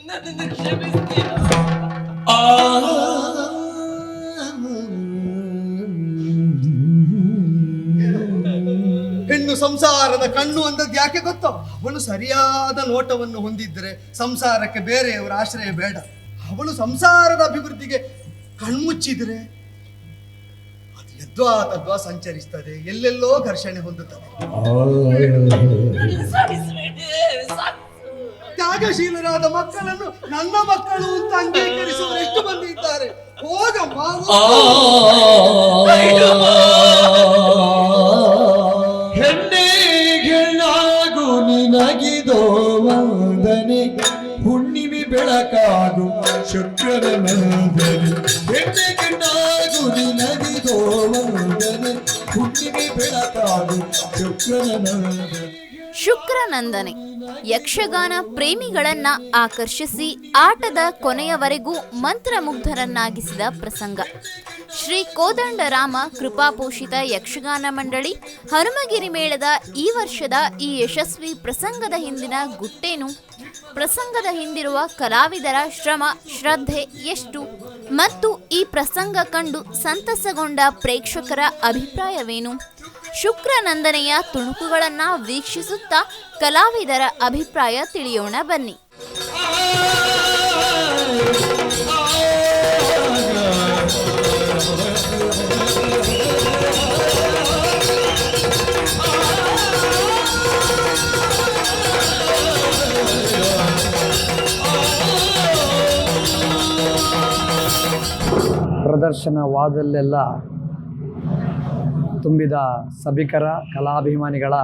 ನನ್ನನ್ನು ಕ್ಷಮಿಸ್ತೀಯ? ಹೆಣ್ಣು ಸಂಸಾರದ ಕಣ್ಣು ಅಂದದ್ದು ಯಾಕೆ ಗೊತ್ತೋ? ಅವಳು ಸರಿಯಾದ ನೋಟವನ್ನು ಹೊಂದಿದ್ರೆ ಸಂಸಾರಕ್ಕೆ ಬೇರೆಯವರ ಆಶ್ರಯ ಬೇಡ. ಅವಳು ಸಂಸಾರದ ಅಭಿವೃದ್ಧಿಗೆ ಕಣ್ಮುಚ್ಚಿದ್ರೆ ಅದು ಯದ್ವಾ ತದ್ವಾ ಸಂಚರಿಸ್ತದೆ, ಎಲ್ಲೆಲ್ಲೋ ಘರ್ಷಣೆ ಹೊಂದುತ್ತದೆ. ತ್ಯಾಗಶೀಲರಾದ ಮಕ್ಕಳನ್ನು ನನ್ನ ಮಕ್ಕಳು ಅಂತ ಅಂಗೀಕರಿಸುವ ಎಷ್ಟು ಮಂದಿ ಇದ್ದಾರೆ. ಹೋಗಮ್ಮ, ಹೆಣ್ಣೆಗೆಳಾಗು ನಿನಗಿದೋ ವಂದನೆ, ಹುಣ್ಣಿಮೆ ಬೆಳಕಾಗು ಶುಕ್ರನ ನಂದನೆ. ಹೆಣ್ಣೆಗೆಳಾಗು ನಿನಗಿದೋ ವಂದನೆ, ಹುಣ್ಣಿಮೆ ಬೆಳಕಾಗು ಶುಕ್ರನ ನಂದನೆ. ಶುಕ್ರನಂದನೆ ಯಕ್ಷಗಾನ ಪ್ರೇಮಿಗಳನ್ನ ಆಕರ್ಷಿಸಿ ಆಟದ ಕೊನೆಯವರೆಗೂ ಮಂತ್ರಮುಗ್ಧರನ್ನಾಗಿಸಿದ ಪ್ರಸಂಗ. ಶ್ರೀ ಕೋದಂಡರಾಮ ಕೃಪಾಪೋಷಿತ ಯಕ್ಷಗಾನ ಮಂಡಳಿ ಹನುಮಗಿರಿ ಮೇಳದ ಈ ವರ್ಷದ ಈ ಯಶಸ್ವಿ ಪ್ರಸಂಗದ ಹಿಂದಿನ ಗುಟ್ಟೇನು? ಪ್ರಸಂಗದ ಹಿಂದಿರುವ ಕಲಾವಿದರ ಶ್ರಮ ಶ್ರದ್ಧೆ ಎಷ್ಟು? ಮತ್ತು ಈ ಪ್ರಸಂಗ ಕಂಡು ಸಂತಸಗೊಂಡ ಪ್ರೇಕ್ಷಕರ ಅಭಿಪ್ರಾಯವೇನು? ಶುಕ್ರನಂದನೆಯ ತುಣುಕುಗಳನ್ನು ವೀಕ್ಷಿಸುತ್ತಾ ಕಲಾವಿದರ ಅಭಿಪ್ರಾಯ ತಿಳಿಯೋಣ ಬನ್ನಿ. ಪ್ರದರ್ಶನವಾದಲ್ಲೆಲ್ಲ ತುಂಬಿದ ಸಭಿಕರ ಕಲಾಭಿಮಾನಿಗಳ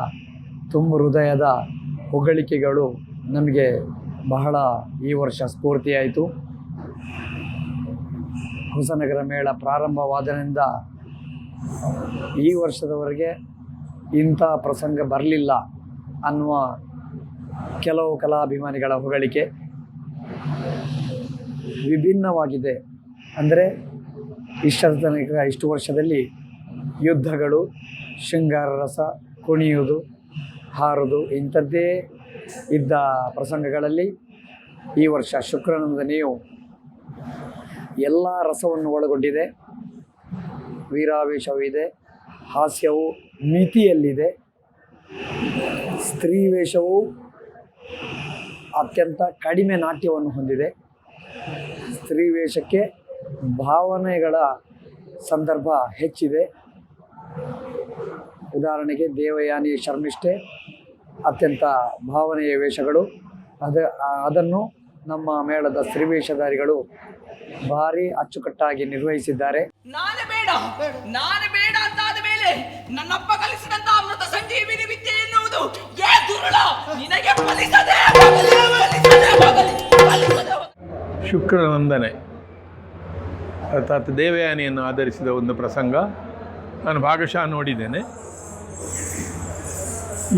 ತುಂಬ ಹೃದಯದ ಹೊಗಳಿಕೆಗಳು ನಮಗೆ ಬಹಳ ಈ ವರ್ಷ ಸ್ಫೂರ್ತಿಯಾಯಿತು. ಹೊಸನಗರ ಮೇಳ ಪ್ರಾರಂಭವಾದರಿಂದ ಈ ವರ್ಷದವರೆಗೆ ಇಂಥ ಪ್ರಸಂಗ ಬರಲಿಲ್ಲ ಅನ್ನುವ ಕೆಲವು ಕಲಾಭಿಮಾನಿಗಳ ಹೊಗಳಿಕೆ ವಿಭಿನ್ನವಾಗಿದೆ. ಅಂದರೆ ಇಷ್ಟು ವರ್ಷದಲ್ಲಿ ಯುದ್ಧಗಳು, ಶೃಂಗಾರ ರಸ, ಕುಣಿಯುವುದು, ಹಾರುವುದು ಇಂಥದ್ದೇ ಇದ್ದ ಪ್ರಸಂಗಗಳಲ್ಲಿ ಈ ವರ್ಷ ಶುಕ್ರನಂದನೆಯು ಎಲ್ಲ ರಸವನ್ನು ಒಳಗೊಂಡಿದೆ. ವೀರಾವೇಶವಿದೆ, ಹಾಸ್ಯವು ಮಿತಿಯಲ್ಲಿದೆ, ಸ್ತ್ರೀ ವೇಷವು ಅತ್ಯಂತ ಕಡಿಮೆ ನಾಟ್ಯವನ್ನು ಹೊಂದಿದೆ. ಸ್ತ್ರೀ ವೇಷಕ್ಕೆ ಭಾವನೆಗಳ ಸಂದರ್ಭ ಹೆಚ್ಚಿದೆ. ಉದಾಹರಣೆಗೆ ದೇವಯಾನಿ ಶರ್ಮಿಷ್ಠೆ ಅತ್ಯಂತ ಭಾವನೆಯ ವೇಷಗಳು. ಅದನ್ನು ನಮ್ಮ ಮೇಳದ ಸ್ತ್ರೀವೇಷಧಾರಿಗಳು ಭಾರಿ ಅಚ್ಚುಕಟ್ಟಾಗಿ ನಿರ್ವಹಿಸಿದ್ದಾರೆ. ನಾನು ಬೇಡ ಅಂತಾದ ಮೇಲೆ ನನ್ನಪ್ಪ ಕಲಿಸಿದಂತ ಅಮೃತ ಸಂಜೀವಿನಿ ವಿದ್ಯೆ ಎನ್ನುವುದು ನಿನಗೆ ಫಲಿಸದೆ. ಶುಕ್ರನಂದನೆ ಅರ್ಥಾತ್ ದೇವಯಾನಿಯನ್ನು ಆಧರಿಸಿದ ಒಂದು ಪ್ರಸಂಗ ನಾನು ಭಾಗಶಃ ನೋಡಿದ್ದೇನೆ.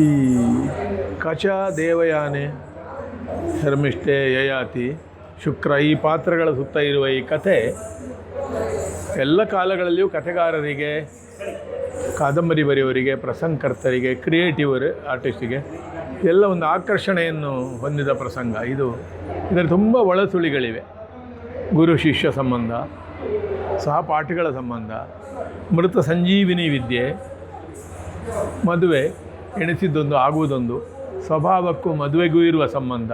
ಈ ಕಚ, ದೇವಯಾನೆ, ಶರ್ಮಿಷ್ಠೆ, ಯಯಾತಿ, ಶುಕ್ರ ಈ ಪಾತ್ರಗಳ ಸುತ್ತ ಇರುವ ಈ ಕಥೆ ಎಲ್ಲ ಕಾಲಗಳಲ್ಲಿಯೂ ಕಥೆಗಾರರಿಗೆ, ಕಾದಂಬರಿ ಬರೆಯುವವರಿಗೆ, ಪ್ರಸಂಗಕರ್ತರಿಗೆ, ಕ್ರಿಯೇಟಿವ್ ಆರ್ಟಿಸ್ಟಿಗೆ ಎಲ್ಲ ಒಂದು ಆಕರ್ಷಣೆಯನ್ನು ಹೊಂದಿದ ಪ್ರಸಂಗ ಇದು. ಇದರಲ್ಲಿ ತುಂಬ ಒಳಸುಳಿಗಳಿವೆ. ಗುರು ಶಿಷ್ಯ ಸಂಬಂಧ, ಸಹಪಾಠಿಗಳ ಸಂಬಂಧ, ಮೃತ ಸಂಜೀವಿನಿ ವಿದ್ಯೆ, ಮದುವೆ ಎಣಿಸಿದ್ದೊಂದು ಆಗುವುದೊಂದು, ಸ್ವಭಾವಕ್ಕೂ ಮದುವೆಗೂ ಇರುವ ಸಂಬಂಧ,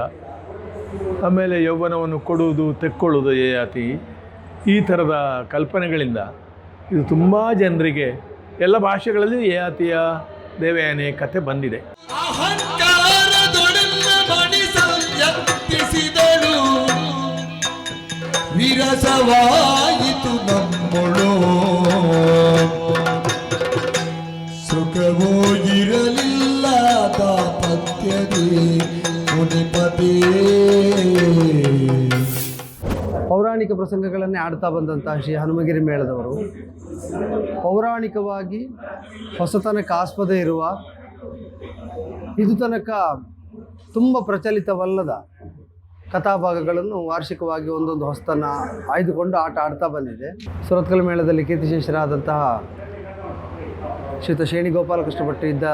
ಆಮೇಲೆ ಯೌವನವನ್ನು ಕೊಡುವುದು ತೆಕ್ಕೊಳ್ಳುವುದು ಯಯಾತಿ, ಈ ಥರದ ಕಲ್ಪನೆಗಳಿಂದ ಇದು ತುಂಬ ಜನರಿಗೆ ಎಲ್ಲ ಭಾಷೆಗಳಲ್ಲಿ ಯಯಾತಿಯ ದೇವಯಾನಿ ಕಥೆ ಬಂದಿದೆ. ವಿರಸವಾಯಿತು ನಮ್ಮೊಳು, ಸುಖವೋ ಇರಲಿಲ್ಲ ದಾಪತ್ಯದಿ ಮುನಿಪತಿ. ಪೌರಾಣಿಕ ಪ್ರಸಂಗಗಳನ್ನೇ ಆಡ್ತಾ ಬಂದಂತಹ ಶ್ರೀ ಹನುಮಗಿರಿ ಮೇಳದವರು ಪೌರಾಣಿಕವಾಗಿ ಹೊಸತನಕ್ಕೆ ಆಸ್ಪದ ಇರುವ, ಇದು ತನಕ ತುಂಬ ಪ್ರಚಲಿತವಲ್ಲದ ಕಥಾಭಾಗಗಳನ್ನು ವಾರ್ಷಿಕವಾಗಿ ಒಂದೊಂದು ಹೊಸತನ ಆಯ್ದುಕೊಂಡು ಆಟ ಆಡ್ತಾ ಬಂದಿದೆ. ಸುರತ್ಕಲ್ ಮೇಳದಲ್ಲಿ ಕೀರ್ತಿಶೇಷರಾದಂತಹ ಶ್ರೀಯುತ ಶೇಣಿ ಗೋಪಾಲಕೃಷ್ಣ ಭಟ್ ಇದ್ದ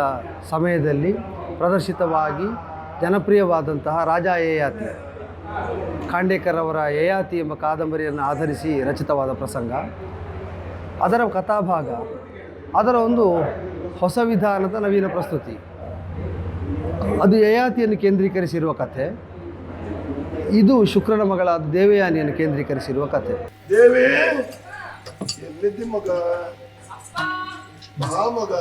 ಸಮಯದಲ್ಲಿ ಪ್ರದರ್ಶಿತವಾಗಿ ಜನಪ್ರಿಯವಾದಂತಹ ರಾಜ ಯಯಾತಿ ಖಾಂಡೇಕರ್ ಅವರ ಯಯಾತಿ ಎಂಬ ಕಾದಂಬರಿಯನ್ನು ಆಧರಿಸಿ ರಚಿತವಾದ ಪ್ರಸಂಗ. ಅದರ ಕಥಾಭಾಗ, ಅದರ ಒಂದು ಹೊಸ ವಿಧಾನದ ನವೀನ ಪ್ರಸ್ತುತಿ. ಅದು ಯಯಾತಿಯನ್ನು ಕೇಂದ್ರೀಕರಿಸಿರುವ ಕಥೆ. ಇದು ಶುಕ್ರನ ಮಗಳಾದ ದೇವಯಾನಿಯನ್ನು ಕೇಂದ್ರೀಕರಿಸಿರುವ ಕಥೆ. ದೇವಿ ಎಲ್ಲಿದ್ದಿ ಮಗ? ಬಾ ಮಗ.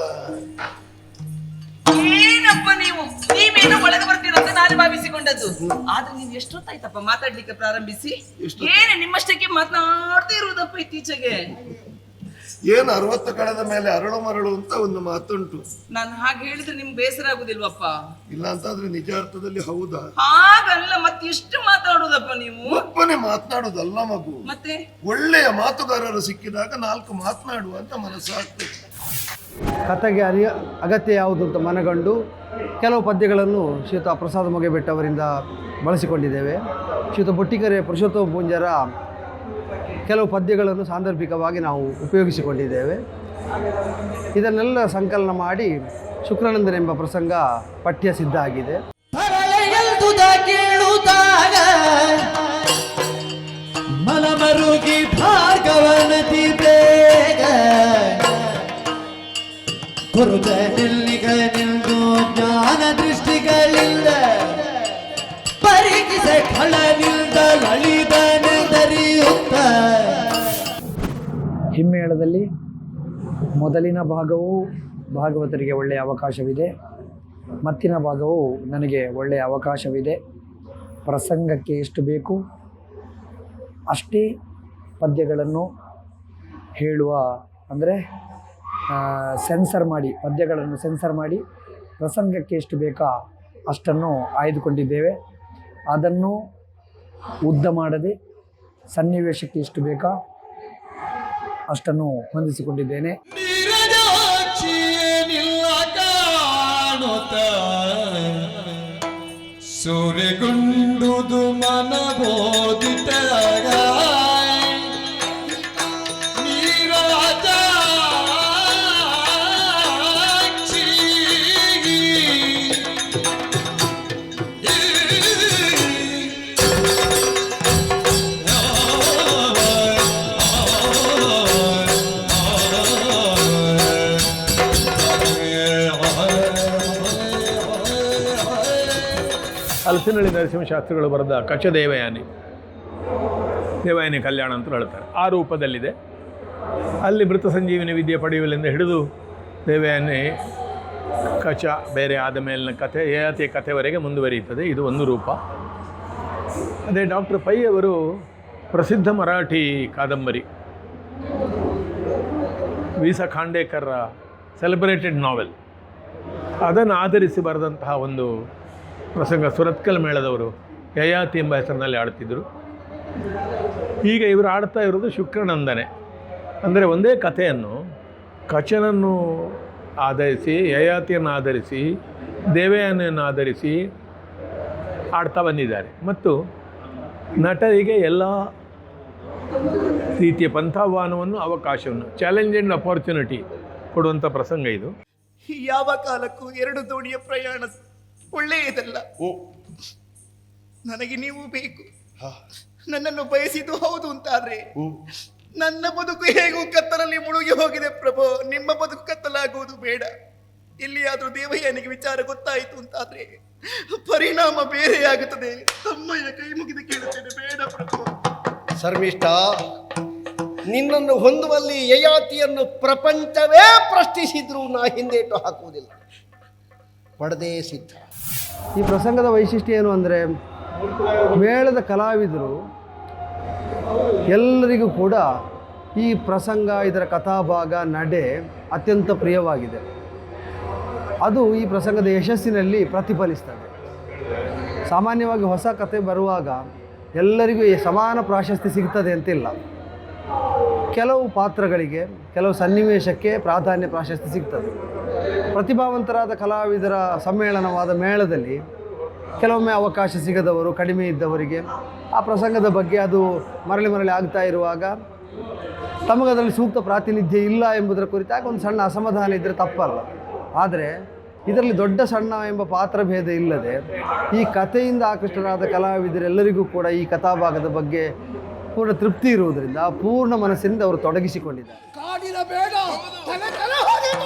ಏನಪ್ಪ ನೀವೇನೋ ಒಳಗೆ ಬರ್ತೀರಂತ ನಾನು ಭಾವಿಸಿಕೊಂಡದ್ದು. ಆದ್ರೆ ನೀವು ಎಷ್ಟೊತ್ತಾಯ್ತಪ್ಪ ಮಾತಾಡ್ಲಿಕ್ಕೆ ಪ್ರಾರಂಭಿಸಿ? ಏನು ನಿಮ್ಮಷ್ಟಕ್ಕೆ ಮಾತನಾಡ್ತಾ ಇರುವುದಪ್ಪ ಇತ್ತೀಚೆಗೆ? ಏನು 60 ಕಳೆದ ಮೇಲೆ ಅರಳು ಮರಳು ಅಂತ ಒಂದು ಮಾತುಂಟು. ನಾನು ಹಾಗೆ ಹೇಳಿದ್ರೆ ನಿಮ್ಗೆ ಬೇಸರ ಆಗುದಿಲ್ವಪ್ಪ? ಇಲ್ಲ ಅಂತಾದ್ರೆ ನಿಜ ಅರ್ಥದಲ್ಲಿ ಹೌದಾ? ಹಾಗಲ್ಲ, ಮತ್ತೆ ಎಷ್ಟು ಮಾತಾಡುದಪ್ಪ ನೀವು? ಒಬ್ಬನೇ ಮಾತನಾಡುದಲ್ಲ ಮಗು, ಮತ್ತೆ ಒಳ್ಳೆಯ ಮಾತುಗಾರರು ಸಿಕ್ಕಿದಾಗ 4 ಮಾತನಾಡುವ ಅಂತ ಮನಸ್ಸಾಗ್ತದೆ. ಕಥೆಗೆ ಅಗತ್ಯ ಯಾವುದು ಅಂತ ಮನಗಂಡು ಕೆಲವು ಪದ್ಯಗಳನ್ನು ಶ್ರೀಯುತ ಪ್ರಸಾದ ಮೊಗೆಬೆಟ್ಟ ಅವರಿಂದ ಬಳಸಿಕೊಂಡಿದ್ದೇವೆ. ಶ್ರೀಯುತ ಬೊಟ್ಟಿಕೆರೆ ಪುರುಷೋತ್ತಮ ಪೂಂಜರ ಕೆಲವು ಪದ್ಯಗಳನ್ನು ಸಾಂದರ್ಭಿಕವಾಗಿ ನಾವು ಉಪಯೋಗಿಸಿಕೊಂಡಿದ್ದೇವೆ. ಇದನ್ನೆಲ್ಲ ಸಂಕಲನ ಮಾಡಿ ಶುಕ್ರಾನಂದನ ಎಂಬ ಪ್ರಸಂಗ ಪಠ್ಯ ಸಿದ್ಧ ಆಗಿದೆ. ಮನಮರುಗಿ ಭಾರ್ಗವನದಿ ಬೇಗ ಕುರುಜನಿಲ್ಲಿಗ ನಿಲ್ದು ಜ್ಞಾನ ದೃಷ್ಟಿಗಳಿಂದ ಪರಿಗಿಸ ಖಳನಿಲ್ದ ಲಳಿದನೆದರಿಯುತ್ತ. ಹಿಮ್ಮೇಳದಲ್ಲಿ ಮೊದಲಿನ ಭಾಗವು ಭಾಗವತರಿಗೆ ಒಳ್ಳೆಯ ಅವಕಾಶವಿದೆ, ಮತ್ತಿನ ಭಾಗವು ನನಗೆ ಒಳ್ಳೆಯ ಅವಕಾಶವಿದೆ. ಪ್ರಸಂಗಕ್ಕೆ ಎಷ್ಟು ಬೇಕು ಅಷ್ಟೇ ಪದ್ಯಗಳನ್ನು ಹೇಳುವ, ಅಂದರೆ ಸೆನ್ಸರ್ ಮಾಡಿ, ಪದ್ಯಗಳನ್ನು ಸೆನ್ಸರ್ ಮಾಡಿ ಪ್ರಸಂಗಕ್ಕೆ ಎಷ್ಟು ಬೇಕಾ ಅಷ್ಟನ್ನು ಆಯ್ದುಕೊಂಡಿದ್ದೇವೆ. ಅದನ್ನು ಉದ್ದ ಮಾಡದೆ ಸನ್ನಿವೇಶಕ್ಕೆ ಎಷ್ಟು ಬೇಕಾ ಅಷ್ಟನ್ನು ಹೊಂದಿಸಿಕೊಂಡಿದ್ದೇನೆ. ಸೂರ್ಯಗುಂಡುದು ಮನಬೋದಿತ ಹಲಸಿನಳ್ಳಿ ನರಸಿಂಹಶಾಸ್ತ್ರಿಗಳು ಬರೆದ ಕಚ ದೇವಯಾನಿ ಕಲ್ಯಾಣ ಅಂತ ಹೇಳ್ತಾರೆ. ಆ ರೂಪದಲ್ಲಿದೆ. ಅಲ್ಲಿ ಮೃತ ಸಂಜೀವಿನಿ ವಿದ್ಯೆ ಪಡೆಯುವಲ್ಲಿಂದ ಹಿಡಿದು ದೇವಯಾನಿ ಕಚ ಬೇರೆ ಆದ ಮೇಲಿನ ಕಥೆ, ಯಯಾತಿಯ ಕಥೆವರೆಗೆ ಮುಂದುವರಿಯುತ್ತದೆ. ಇದು ಒಂದು ರೂಪ. ಅದೇ ಡಾಕ್ಟರ್ ಪೈ ಅವರು ಪ್ರಸಿದ್ಧ ಮರಾಠಿ ಕಾದಂಬರಿ ವಿ ಸ ಖಾಂಡೇಕರ್ ಸೆಲೆಬ್ರೇಟೆಡ್ ನಾವೆಲ್, ಅದನ್ನು ಆಧರಿಸಿ ಬರೆದಂತಹ ಒಂದು ಪ್ರಸಂಗ ಸುರತ್ಕಲ್ ಮೇಳದವರು ಯಯಾತಿ ಎಂಬ ಹೆಸರಿನಲ್ಲಿ ಆಡ್ತಿದ್ದರು. ಈಗ ಇವರು ಆಡ್ತಾ ಇರೋದು ಶುಕ್ರನಂದನೆ. ಅಂದರೆ ಒಂದೇ ಕಥೆಯನ್ನು ಕಚನನ್ನು ಆಧರಿಸಿ, ಯಯಾತಿಯನ್ನು ಆಧರಿಸಿ, ದೇವಯಾನಿಯನ್ನು ಆಧರಿಸಿ ಆಡ್ತಾ ಬಂದಿದ್ದಾರೆ. ಮತ್ತು ನಟರಿಗೆ ಎಲ್ಲ ರೀತಿಯ ಪಂಥಾಹ್ವಾನವನ್ನು, ಅವಕಾಶವನ್ನು, ಚಾಲೆಂಜ್ ಆ್ಯಂಡ್ ಅಪಾರ್ಚುನಿಟಿ ಕೊಡುವಂಥ ಪ್ರಸಂಗ ಇದು. ಯಾವ ಕಾಲಕ್ಕೂ 2 ದೋಣಿಯ ಪ್ರಯಾಣ ಒಳ್ಳೆಯದಲ್ಲ. ನನಗೆ ನೀವು ಬೇಕು. ನನ್ನನ್ನು ಬಯಸಿದ್ದು ಹೌದು ಅಂತಾದ್ರೆ ನನ್ನ ಬದುಕು ಹೇಗೂ ಕತ್ತಲಲ್ಲಿ ಮುಳುಗಿ ಹೋಗಿದೆ ಪ್ರಭು. ನಿಮ್ಮ ಬದುಕು ಕತ್ತಲಾಗುವುದು ಬೇಡ. ಎಲ್ಲಿಯಾದ್ರೂ ದೇವಯ್ಯನಿಗೆ ವಿಚಾರ ಗೊತ್ತಾಯಿತು ಅಂತಾದ್ರೆ ಪರಿಣಾಮ ಬೇರೆಯಾಗುತ್ತದೆ. ತಮ್ಮಯ್ಯ ಕೈ ಮುಗಿದು ಕೇಳುತ್ತೇನೆ, ಬೇಡ ಪ್ರಭು. ಶರ್ಮಿಷ್ಠ, ನಿನ್ನನ್ನು ಹೊಂದುವಲ್ಲಿ ಯಯಾತಿಯನ್ನು ಪ್ರಪಂಚವೇ ಪ್ರಶ್ನಿಸಿದ್ರು ನಾ ಹಿಂದೇಟು ಹಾಕುವುದಿಲ್ಲ. ಪಡೆದೇ ಸಿದ್ಧ. ಈ ಪ್ರಸಂಗದ ವೈಶಿಷ್ಟ್ಯ ಏನು ಅಂದರೆ, ಮೇಳದ ಕಲಾವಿದರು ಎಲ್ಲರಿಗೂ ಕೂಡ ಈ ಪ್ರಸಂಗ, ಇದರ ಕಥಾಭಾಗ, ನಡೆ ಅತ್ಯಂತ ಪ್ರಿಯವಾಗಿದೆ. ಅದು ಈ ಪ್ರಸಂಗದ ಯಶಸ್ಸಿನಲ್ಲಿ ಪ್ರತಿಫಲಿಸ್ತದೆ. ಸಾಮಾನ್ಯವಾಗಿ ಹೊಸ ಕಥೆ ಬರುವಾಗ ಎಲ್ಲರಿಗೂ ಸಮಾನ ಪ್ರಾಶಸ್ತ್ಯ ಸಿಗ್ತದೆ ಅಂತಿಲ್ಲ. ಕೆಲವು ಪಾತ್ರಗಳಿಗೆ, ಕೆಲವು ಸನ್ನಿವೇಶಕ್ಕೆ ಪ್ರಾಧಾನ್ಯ ಪ್ರಾಶಸ್ತ್ಯ ಸಿಗ್ತದೆ. ಪ್ರತಿಭಾವಂತರಾದ ಕಲಾವಿದರ ಸಮ್ಮೇಳನವಾದ ಮೇಳದಲ್ಲಿ ಕೆಲವೊಮ್ಮೆ ಅವಕಾಶ ಸಿಗದವರು, ಕಡಿಮೆ ಇದ್ದವರಿಗೆ ಆ ಪ್ರಸಂಗದ ಬಗ್ಗೆ ಅದು ಮರಳಿ ಮರಳಿ ಆಗ್ತಾ ಇರುವಾಗ ತಮಗದರಲ್ಲಿ ಸೂಕ್ತ ಪ್ರಾತಿನಿಧ್ಯ ಇಲ್ಲ ಎಂಬುದರ ಕುರಿತಾಗಿ ಒಂದು ಸಣ್ಣ ಅಸಮಾಧಾನ ಇದ್ದರೆ ತಪ್ಪಲ್ಲ. ಆದರೆ ಇದರಲ್ಲಿ ದೊಡ್ಡ ಸಣ್ಣ ಎಂಬ ಪಾತ್ರಭೇದ ಇಲ್ಲದೆ ಈ ಕಥೆಯಿಂದ ಆಕೃಷ್ಟರಾದ ಕಲಾವಿದರೆಲ್ಲರಿಗೂ ಕೂಡ ಈ ಕಥಾಭಾಗದ ಬಗ್ಗೆ ಪೂರ್ಣ ತೃಪ್ತಿ ಇರುವುದರಿಂದ ಪೂರ್ಣ ಮನಸ್ಸಿನಿಂದ ಅವರು ತೊಡಗಿಸಿಕೊಂಡಿದ್ದಾರೆ. ಕಾಡಿನ ಬೇಡ ತಲೆ ತಲೆ ಹೋಗಿತು.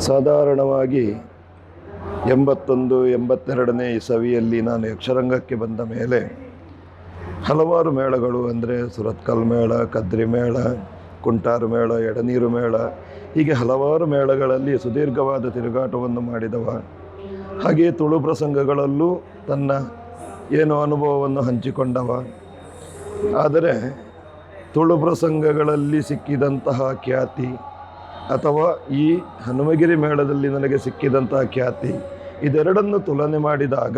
ಸಾಧಾರಣವಾಗಿ 81-82ನೇ ಇಸವಿಯಲ್ಲಿ ನಾನು ಯಕ್ಷರಂಗಕ್ಕೆ ಬಂದ ಮೇಲೆ ಹಲವಾರು ಮೇಳಗಳು, ಅಂದರೆ ಸುರತ್ಕಲ್ ಮೇಳ, ಕದ್ರಿ ಮೇಳ, ಕುಂಟಾರು ಮೇಳ, ಎಡನೀರು ಮೇಳ, ಹೀಗೆ ಹಲವಾರು ಮೇಳಗಳಲ್ಲಿ ಸುದೀರ್ಘವಾದ ತಿರುಗಾಟವನ್ನು ಮಾಡಿದವ. ಹಾಗೆಯೇ ತುಳು ಪ್ರಸಂಗಗಳಲ್ಲೂ ತನ್ನ ಏನೋ ಅನುಭವವನ್ನು ಹಂಚಿಕೊಂಡವ. ಆದರೆ ತುಳು ಪ್ರಸಂಗಗಳಲ್ಲಿ ಸಿಕ್ಕಿದಂತಹ ಖ್ಯಾತಿ ಅಥವಾ ಈ ಹನುಮಗಿರಿ ಮೇಳದಲ್ಲಿ ನನಗೆ ಸಿಕ್ಕಿದಂತಹ ಖ್ಯಾತಿ, ಇದೆರಡನ್ನು ತುಲನೆ ಮಾಡಿದಾಗ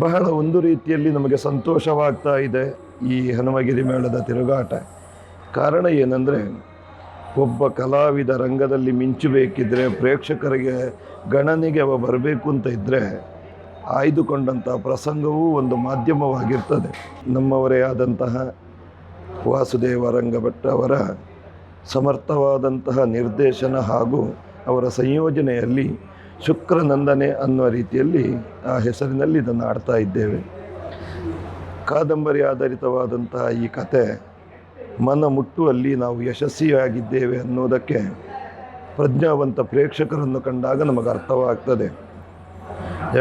ಬಹಳ ಒಂದು ರೀತಿಯಲ್ಲಿ ನಮಗೆ ಸಂತೋಷವಾಗ್ತಾ ಇದೆ ಈ ಹನುಮಗಿರಿ ಮೇಳದ ತಿರುಗಾಟ. ಕಾರಣ ಏನಂದರೆ, ಒಬ್ಬ ಕಲಾವಿದ ರಂಗದಲ್ಲಿ ಮಿಂಚಬೇಕಿದ್ರೆ, ಪ್ರೇಕ್ಷಕರಿಗೆ ಗಣನೆಗೆ ಅವ ಬರಬೇಕು ಅಂತ ಇದ್ದರೆ ಆಯ್ದುಕೊಂಡಂಥ ಪ್ರಸಂಗವೂ ಒಂದು ಮಾಧ್ಯಮವಾಗಿರ್ತದೆ. ನಮ್ಮವರೇ ಆದಂತಹ ವಾಸುದೇವ ರಂಗಭಟ್ ಅವರ ಸಮರ್ಥವಾದಂತಹ ನಿರ್ದೇಶನ ಹಾಗೂ ಅವರ ಸಂಯೋಜನೆಯಲ್ಲಿ ಶುಕ್ರನಂದನೆ ಅನ್ನುವ ರೀತಿಯಲ್ಲಿ ಆ ಹೆಸರಿನಲ್ಲಿ ಇದನ್ನು ಆಡ್ತಾ ಇದ್ದೇವೆ. ಕಾದಂಬರಿ ಆಧಾರಿತವಾದಂತಹ ಈ ಕತೆ ಮನ ಮುಟ್ಟುವಲ್ಲಿ ನಾವು ಯಶಸ್ವಿಯಾಗಿದ್ದೇವೆ ಅನ್ನೋದಕ್ಕೆ ಪ್ರಜ್ಞಾವಂತ ಪ್ರೇಕ್ಷಕರನ್ನು ಕಂಡಾಗ ನಮಗೆ ಅರ್ಥವಾಗ್ತದೆ.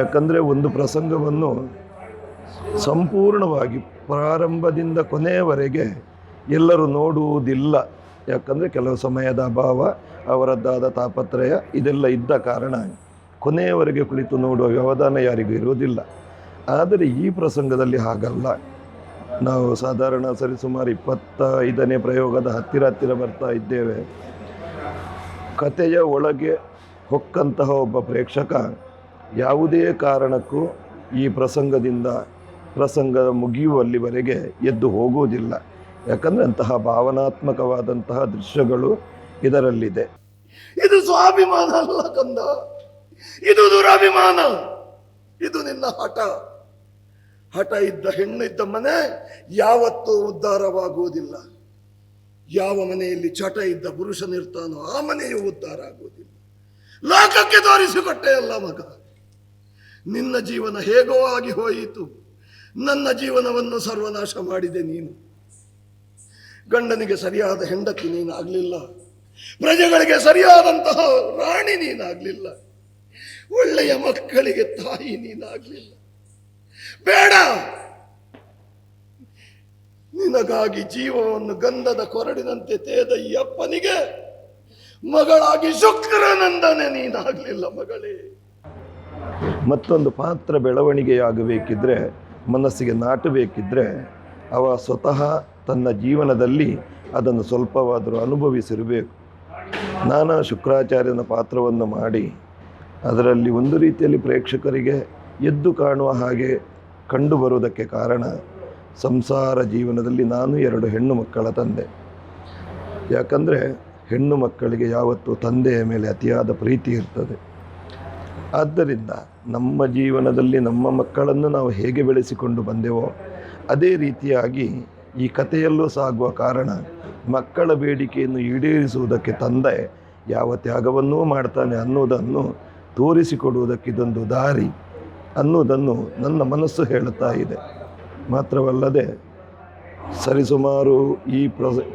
ಯಾಕಂದರೆ ಒಂದು ಪ್ರಸಂಗವನ್ನು ಸಂಪೂರ್ಣವಾಗಿ ಪ್ರಾರಂಭದಿಂದ ಕೊನೆಯವರೆಗೆ ಎಲ್ಲರೂ ನೋಡುವುದಿಲ್ಲ. ಯಾಕಂದರೆ ಕೆಲವು ಸಮಯದ ಅಭಾವ, ಅವರದ್ದಾದ ತಾಪತ್ರಯ ಇದೆಲ್ಲ ಇದ್ದ ಕಾರಣ ಕೊನೆಯವರೆಗೆ ಕುಳಿತು ನೋಡುವ ವ್ಯವಧಾನ ಯಾರಿಗೂ ಇರುವುದಿಲ್ಲ. ಆದರೆ ಈ ಪ್ರಸಂಗದಲ್ಲಿ ಹಾಗಲ್ಲ. ನಾವು ಸಾಧಾರಣ ಸರಿಸುಮಾರು 25ನೇ ಪ್ರಯೋಗದ ಹತ್ತಿರ ಬರ್ತಾ ಇದ್ದೇವೆ. ಕಥೆಯ ಒಳಗೆ ಹೊಕ್ಕಂತಹ ಒಬ್ಬ ಪ್ರೇಕ್ಷಕ ಯಾವುದೇ ಕಾರಣಕ್ಕೂ ಈ ಪ್ರಸಂಗದ ಮುಗಿಯುವಲ್ಲಿವರೆಗೆ ಎದ್ದು ಹೋಗುವುದಿಲ್ಲ. ಯಾಕಂದರೆ ಅಂತಹ ಭಾವನಾತ್ಮಕವಾದಂತಹ ದೃಶ್ಯಗಳು ಇದರಲ್ಲಿದೆ. ಇದು ಸ್ವಾಭಿಮಾನ ಅಲ್ಲ ಕಂದ, ಇದು ದುರಾಭಿಮಾನ. ಇದು ನಿನ್ನ ಹಠ ಇದ್ದ ಹೆಣ್ಣು ಇದ್ದ ಮನೆ ಯಾವತ್ತೂ ಉದ್ಧಾರವಾಗುವುದಿಲ್ಲ. ಯಾವ ಮನೆಯಲ್ಲಿ ಚಟ ಇದ್ದ ಪುರುಷನಿರ್ತಾನೋ ಆ ಮನೆಯು ಉದ್ಧಾರ ಆಗುವುದಿಲ್ಲ. ಲೋಕಕ್ಕೆ ತೋರಿಸಿಕೊಟ್ಟೆ ಅಲ್ಲ ಮಗ, ನಿನ್ನ ಜೀವನ ಹೇಗೋ ಆಗಿ ಹೋಯಿತು. ನನ್ನ ಜೀವನವನ್ನು ಸರ್ವನಾಶ ಮಾಡಿದೆ ನೀನು. ಗಂಡನಿಗೆ ಸರಿಯಾದ ಹೆಂಡತಿ ನೀನಾಗಲಿಲ್ಲ, ಪ್ರಜೆಗಳಿಗೆ ಸರಿಯಾದಂತಹ ರಾಣಿ ನೀನಾಗಲಿಲ್ಲ, ಒಳ್ಳೆಯ ಮಕ್ಕಳಿಗೆ ತಾಯಿ ನೀನಾಗಲಿಲ್ಲ. ಬೇಡ, ನಿನಗಾಗಿ ಜೀವವನ್ನು ಗಂಧದ ಕೊರಡಿನಂತೆ ತೇದ ಈ ಅಪ್ಪನಿಗೆ ಮಗಳಾಗಿ ಶುಕ್ರನಂದನೆ ನೀನಾಗಲಿಲ್ಲ ಮಗಳೇ. ಮತ್ತೊಂದು ಪಾತ್ರ ಬೆಳವಣಿಗೆಯಾಗಬೇಕಿದ್ರೆ, ಮನಸ್ಸಿಗೆ ನಾಟಬೇಕಿದ್ರೆ ಅವ ಸ್ವತಃ ತನ್ನ ಜೀವನದಲ್ಲಿ ಅದನ್ನು ಸ್ವಲ್ಪವಾದರೂ ಅನುಭವಿಸಿರಬೇಕು. ನಾನು ಶುಕ್ರಾಚಾರ್ಯನ ಪಾತ್ರವನ್ನು ಮಾಡಿ ಅದರಲ್ಲಿ ಒಂದು ರೀತಿಯಲ್ಲಿ ಪ್ರೇಕ್ಷಕರಿಗೆ ಎದ್ದು ಕಾಣುವ ಹಾಗೆ ಕಂಡು ಬರುವುದಕ್ಕೆ ಕಾರಣ, ಸಂಸಾರ ಜೀವನದಲ್ಲಿ ನಾನು 2 ಹೆಣ್ಣು ಮಕ್ಕಳ ತಂದೆ. ಯಾಕಂದರೆ ಹೆಣ್ಣು ಮಕ್ಕಳಿಗೆ ಯಾವತ್ತೂ ತಂದೆಯ ಮೇಲೆ ಅತಿಯಾದ ಪ್ರೀತಿ ಇರ್ತದೆ. ಆದ್ದರಿಂದ ನಮ್ಮ ಜೀವನದಲ್ಲಿ ನಮ್ಮ ಮಕ್ಕಳನ್ನು ನಾವು ಹೇಗೆ ಬೆಳೆಸಿಕೊಂಡು ಬಂದೆವೋ ಅದೇ ರೀತಿಯಾಗಿ ಈ ಕಥೆಯಲ್ಲೂ ಸಾಗುವ ಕಾರಣ, ಮಕ್ಕಳ ಬೇಡಿಕೆಯನ್ನು ಈಡೇರಿಸುವುದಕ್ಕೆ ತಂದೆ ಯಾವ ತ್ಯಾಗವನ್ನೂ ಮಾಡ್ತಾನೆ ಅನ್ನೋದನ್ನು ತೋರಿಸಿಕೊಡುವುದಕ್ಕೆ ಇದೊಂದು ದಾರಿ ಅನ್ನೋದನ್ನು ನನ್ನ ಮನಸ್ಸು ಹೇಳುತ್ತಾ ಇದೆ. ಮಾತ್ರವಲ್ಲದೆ ಸರಿಸುಮಾರು ಈ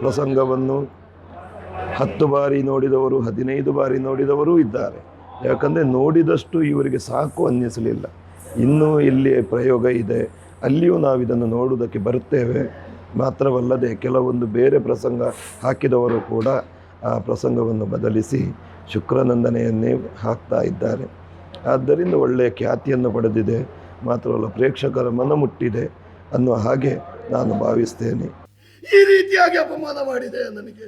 ಪ್ರಸಂಗವನ್ನು 10 ಬಾರಿ ನೋಡಿದವರು, 15 ಬಾರಿ ನೋಡಿದವರೂ ಇದ್ದಾರೆ. ಯಾಕಂದರೆ ನೋಡಿದಷ್ಟು ಇವರಿಗೆ ಸಾಕು ಅನ್ನಿಸಲಿಲ್ಲ. ಇನ್ನೂ ಇಲ್ಲಿ ಪ್ರಯೋಗ ಇದೆ, ಅಲ್ಲಿಯೂ ನಾವು ಇದನ್ನು ನೋಡುವುದಕ್ಕೆ ಬರುತ್ತೇವೆ. ಮಾತ್ರವಲ್ಲದೆ ಕೆಲವೊಂದು ಬೇರೆ ಪ್ರಸಂಗ ಹಾಕಿದವರು ಕೂಡ ಆ ಪ್ರಸಂಗವನ್ನು ಬದಲಿಸಿ ಶುಕ್ರನಂದನೆಯನ್ನೇ ಹಾಕ್ತಾ ಇದ್ದಾರೆ. ಆದ್ದರಿಂದ ಒಳ್ಳೆಯ ಖ್ಯಾತಿಯನ್ನು ಪಡೆದಿದೆ, ಮಾತ್ರವಲ್ಲ ಪ್ರೇಕ್ಷಕರ ಮನ ಮುಟ್ಟಿದೆ ಅನ್ನುವ ಹಾಗೆ ನಾನು ಭಾವಿಸ್ತೇನೆ. ಈ ರೀತಿಯಾಗಿ ಅಪಮಾನ ಮಾಡಿದೆ ನನಗೆ.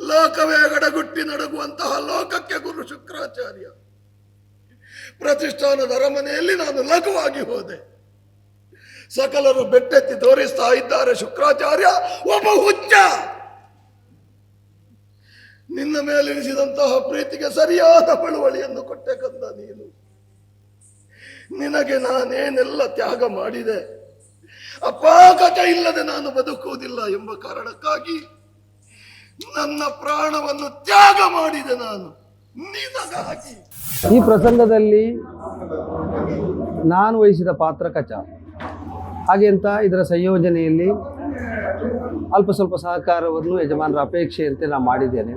ಲೋಕವೇ ಗಡಗುಟ್ಟಿ ನಡುಗುವಂತಹ ಲೋಕಕ್ಕೆ ಗುರು ಶುಕ್ರಾಚಾರ್ಯ ಪ್ರತಿಷ್ಠಾನದ ಅರಮನೆಯಲ್ಲಿ ನಾನು ಲಘುವಾಗಿ ಹೋದೆ. ಸಕಲರು ಬೆಟ್ಟೆತ್ತಿ ತೋರಿಸ್ತಾ ಇದ್ದಾರೆ, ಶುಕ್ರಾಚಾರ್ಯ ಒಬ್ಬ ಹುಚ್ಚ. ನಿನ್ನ ಮೇಲೆನಿಸಿದಂತಹ ಪ್ರೀತಿಗೆ ಸರಿಯಾದ ಬಳುವಳಿಯನ್ನು ಕೊಟ್ಟೆ ಕಂದ ನೀನು. ನಿನಗೆ ನಾನೇನೆಲ್ಲ ತ್ಯಾಗ ಮಾಡಿದೆ. ಅಪಾಕಟ ಇಲ್ಲದೆ ನಾನು ಬದುಕುವುದಿಲ್ಲ ಎಂಬ ಕಾರಣಕ್ಕಾಗಿ ನನ್ನ ಪ್ರಾಣವನ್ನು ತ್ಯಾಗ ಮಾಡಿದೆ ನಾನು ನಿನಗಾಗಿ. ಈ ಪ್ರಸಂಗದಲ್ಲಿ ನಾನು ವಹಿಸಿದ ಪಾತ್ರ ಕಚ. ಹಾಗೆ ಅಂತ ಇದರ ಸಂಯೋಜನೆಯಲ್ಲಿ ಅಲ್ಪ ಸ್ವಲ್ಪ ಸಹಕಾರವನ್ನು ಯಜಮಾನರ ಅಪೇಕ್ಷೆಯಂತೆ ನಾನು ಮಾಡಿದ್ದೇನೆ.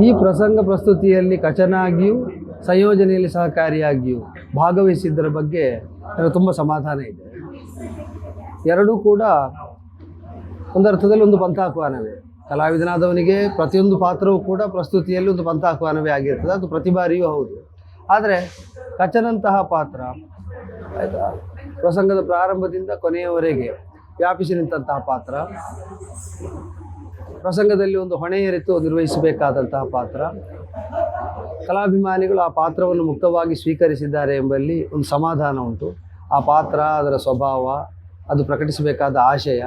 ಈ ಪ್ರಸಂಗ ಪ್ರಸ್ತುತಿಯಲ್ಲಿ ಕಚನಾಗಿಯೂ ಸಂಯೋಜನೆಯಲ್ಲಿ ಸಹಕಾರಿಯಾಗಿಯೂ ಭಾಗವಹಿಸಿದ್ದರ ಬಗ್ಗೆ ನನಗೆ ತುಂಬ ಸಮಾಧಾನ ಇದೆ. ಎರಡೂ ಕೂಡ ಒಂದರ್ಥದಲ್ಲಿ ಒಂದು ಪಂಥಾಹ್ವಾನವೇ. ಕಲಾವಿದನಾದವನಿಗೆ ಪ್ರತಿಯೊಂದು ಪಾತ್ರವೂ ಕೂಡ ಪ್ರಸ್ತುತಿಯಲ್ಲಿ ಒಂದು ಪಂಥಾಹ್ವಾನವೇ ಆಗಿರ್ತದೆ, ಅದು ಪ್ರತಿ ಬಾರಿಯೂ ಹೌದು. ಆದರೆ ಕಚನಂತಹ ಪಾತ್ರ ಆಯಿತಾ, ಪ್ರಸಂಗದ ಪ್ರಾರಂಭದಿಂದ ಕೊನೆಯವರೆಗೆ ವ್ಯಾಪಿಸಿ ನಿಂತಹ ಪಾತ್ರ, ಪ್ರಸಂಗದಲ್ಲಿ ಒಂದು ಹೊಣೆಯರಿತು ನಿರ್ವಹಿಸಬೇಕಾದಂತಹ ಪಾತ್ರ, ಕಲಾಭಿಮಾನಿಗಳು ಆ ಪಾತ್ರವನ್ನು ಮುಕ್ತವಾಗಿ ಸ್ವೀಕರಿಸಿದ್ದಾರೆ ಎಂಬಲ್ಲಿ ಒಂದು ಸಮಾಧಾನ ಉಂಟು. ಆ ಪಾತ್ರ, ಅದರ ಸ್ವಭಾವ, ಅದು ಪ್ರಕಟಿಸಬೇಕಾದ ಆಶಯ,